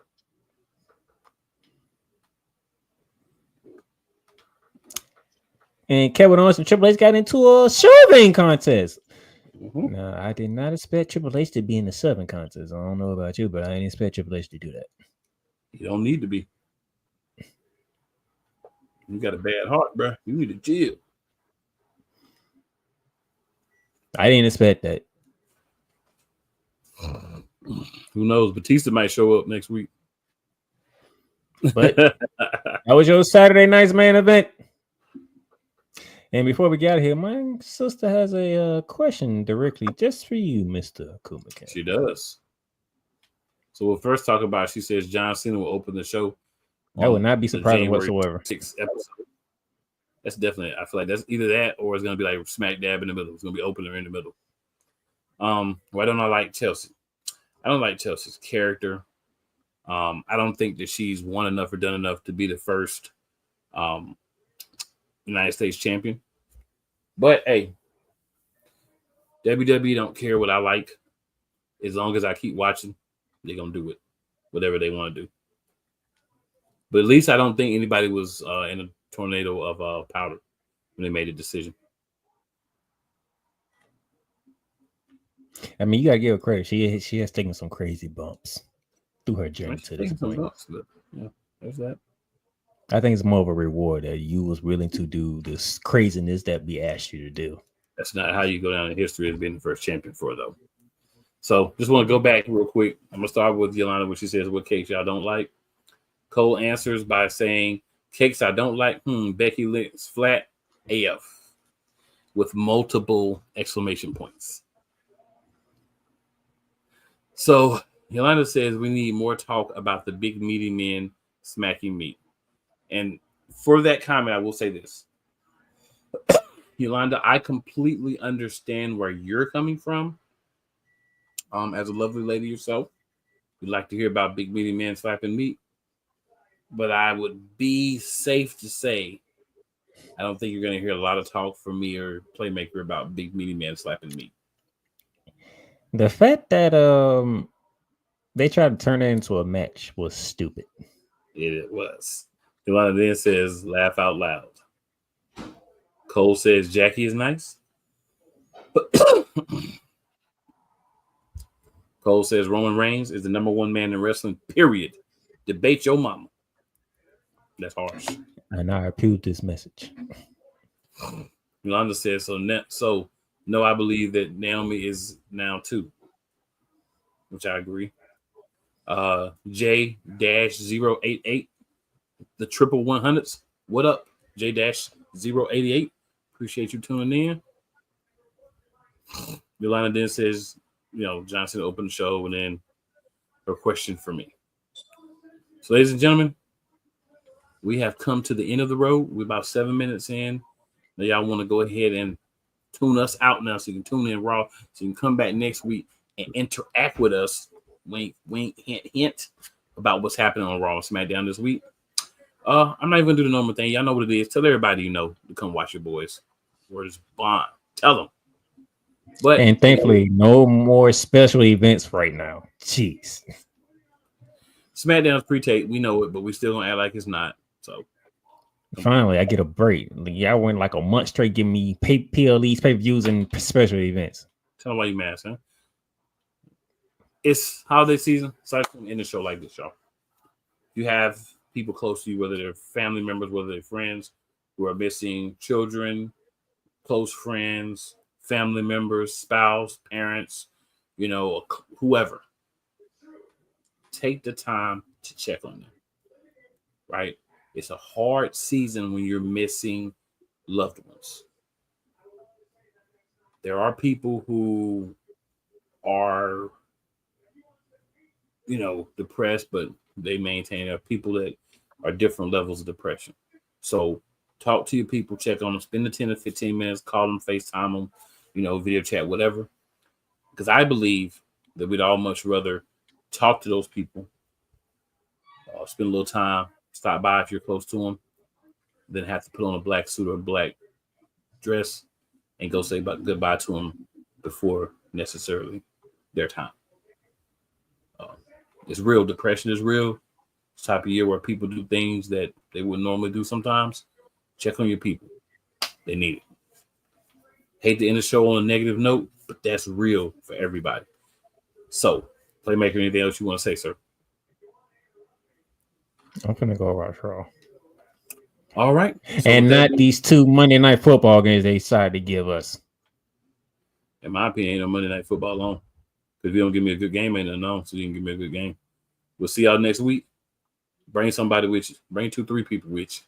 And Kevin Owens and Triple H got into a shoving contest. Mm-hmm. Now, I did not expect Triple H to be in the shoving contest. I don't know about you, but I didn't expect Triple H to do that. You don't need to be. You got a bad heart, bro. You need to chill. I didn't expect that. Who knows? Batista might show up next week. But that was your Saturday night's main event. And before we get out of here, my sister has a question directly just for you, Mr. Kumakan. She does. So we'll first talk about, she says John Cena will open the show. I would not be surprised January whatsoever. 6th episode. That's definitely, I feel like that's either that or it's going to be like smack dab in the middle. It's going to be opener in the middle. Why don't I like Chelsea? I don't like Chelsea's character. I don't think that she's won enough or done enough to be the first United States champion. But hey, WWE don't care what I like. As long as I keep watching, they're going to do it. Whatever they want to do. But at least I don't think anybody was in a tornado of powder when they made a decision. I mean, you gotta give her credit. She has taken some crazy bumps through her journey to this point. Bumps, but yeah, there's that. I think it's more of a reward that you was willing to do this craziness that we asked you to do. That's not how you go down in history as being the first champion for, though. So just want to go back real quick. I'm gonna start with Yolanda, where she says, "What cakes y'all don't like?" Cole answers by saying, "Cakes I don't like. Becky Lynch flat AF," with multiple exclamation points. So Yolanda says we need more talk about the big meaty men smacking meat. And for that comment, I will say this. Yolanda, I completely understand where you're coming from. As a lovely lady yourself, you'd like to hear about big meaty men slapping meat. But I would be safe to say I don't think you're going to hear a lot of talk from me or Playmaker about big meaty men slapping meat. The fact that they tried to turn it into a match was stupid. It was. Yolanda then says, "Laugh out loud." Cole says, "Jackie is nice." Cole says, "Roman Reigns is the number one man in wrestling, period. Debate your mama." That's harsh. And I approve this message. Yolanda says, so no, I believe that Naomi is now too, which I agree. J-088, the triple 100s. What up, J-088? Appreciate you tuning in. Yolanda then says, John Cena opened the show, and then her question for me. So, ladies and gentlemen, we have come to the end of the road. We're about 7 minutes in. Now, y'all want to go ahead and tune us out now so you can tune in raw, so you can come back next week and interact with us. Wink, wink, hint, hint about what's happening on Raw and SmackDown this week. I'm not even going to do the normal thing. Y'all know what it is. Tell everybody you know to come watch your boys. Where's Bond? Tell them. And thankfully, no more special events right now. Jeez. SmackDown's pre-tape. We know it, but we still going to act like it's not. So finally, I get a break. Y'all went like a month straight giving me PLEs, pay-per-views, and special events. Tell them why you mad, son. It's holiday season, so I can end the show like this, y'all. You have people close to you, whether they're family members, whether they're friends, who are missing children, close friends, family members, spouse, parents, whoever. Take the time to check on them, right? It's a hard season when you're missing loved ones. There are people who are, depressed, but they maintain. There are people that are different levels of depression. So talk to your people, check on them, spend the 10 to 15 minutes, call them, FaceTime them, video chat, whatever. Because I believe that we'd all much rather talk to those people, spend a little time, stop by if you're close to them, than have to put on a black suit or a black dress and go say goodbye to them before necessarily their time. It's real. Depression is real. It's the type of year where people do things that they wouldn't normally do sometimes. Check on your people. They need it. Hate to end the show on a negative note, but that's real for everybody. So, Playmaker, anything else you want to say, sir? I'm going to go watch Raw. All right. So and not these 2 Monday Night Football games they decided to give us. In my opinion, ain't no Monday Night Football on. Because if you don't give me a good game, ain't nothing on. So you can give me a good game. We'll see y'all next week. Bring somebody with you. Bring 2-3 people with you.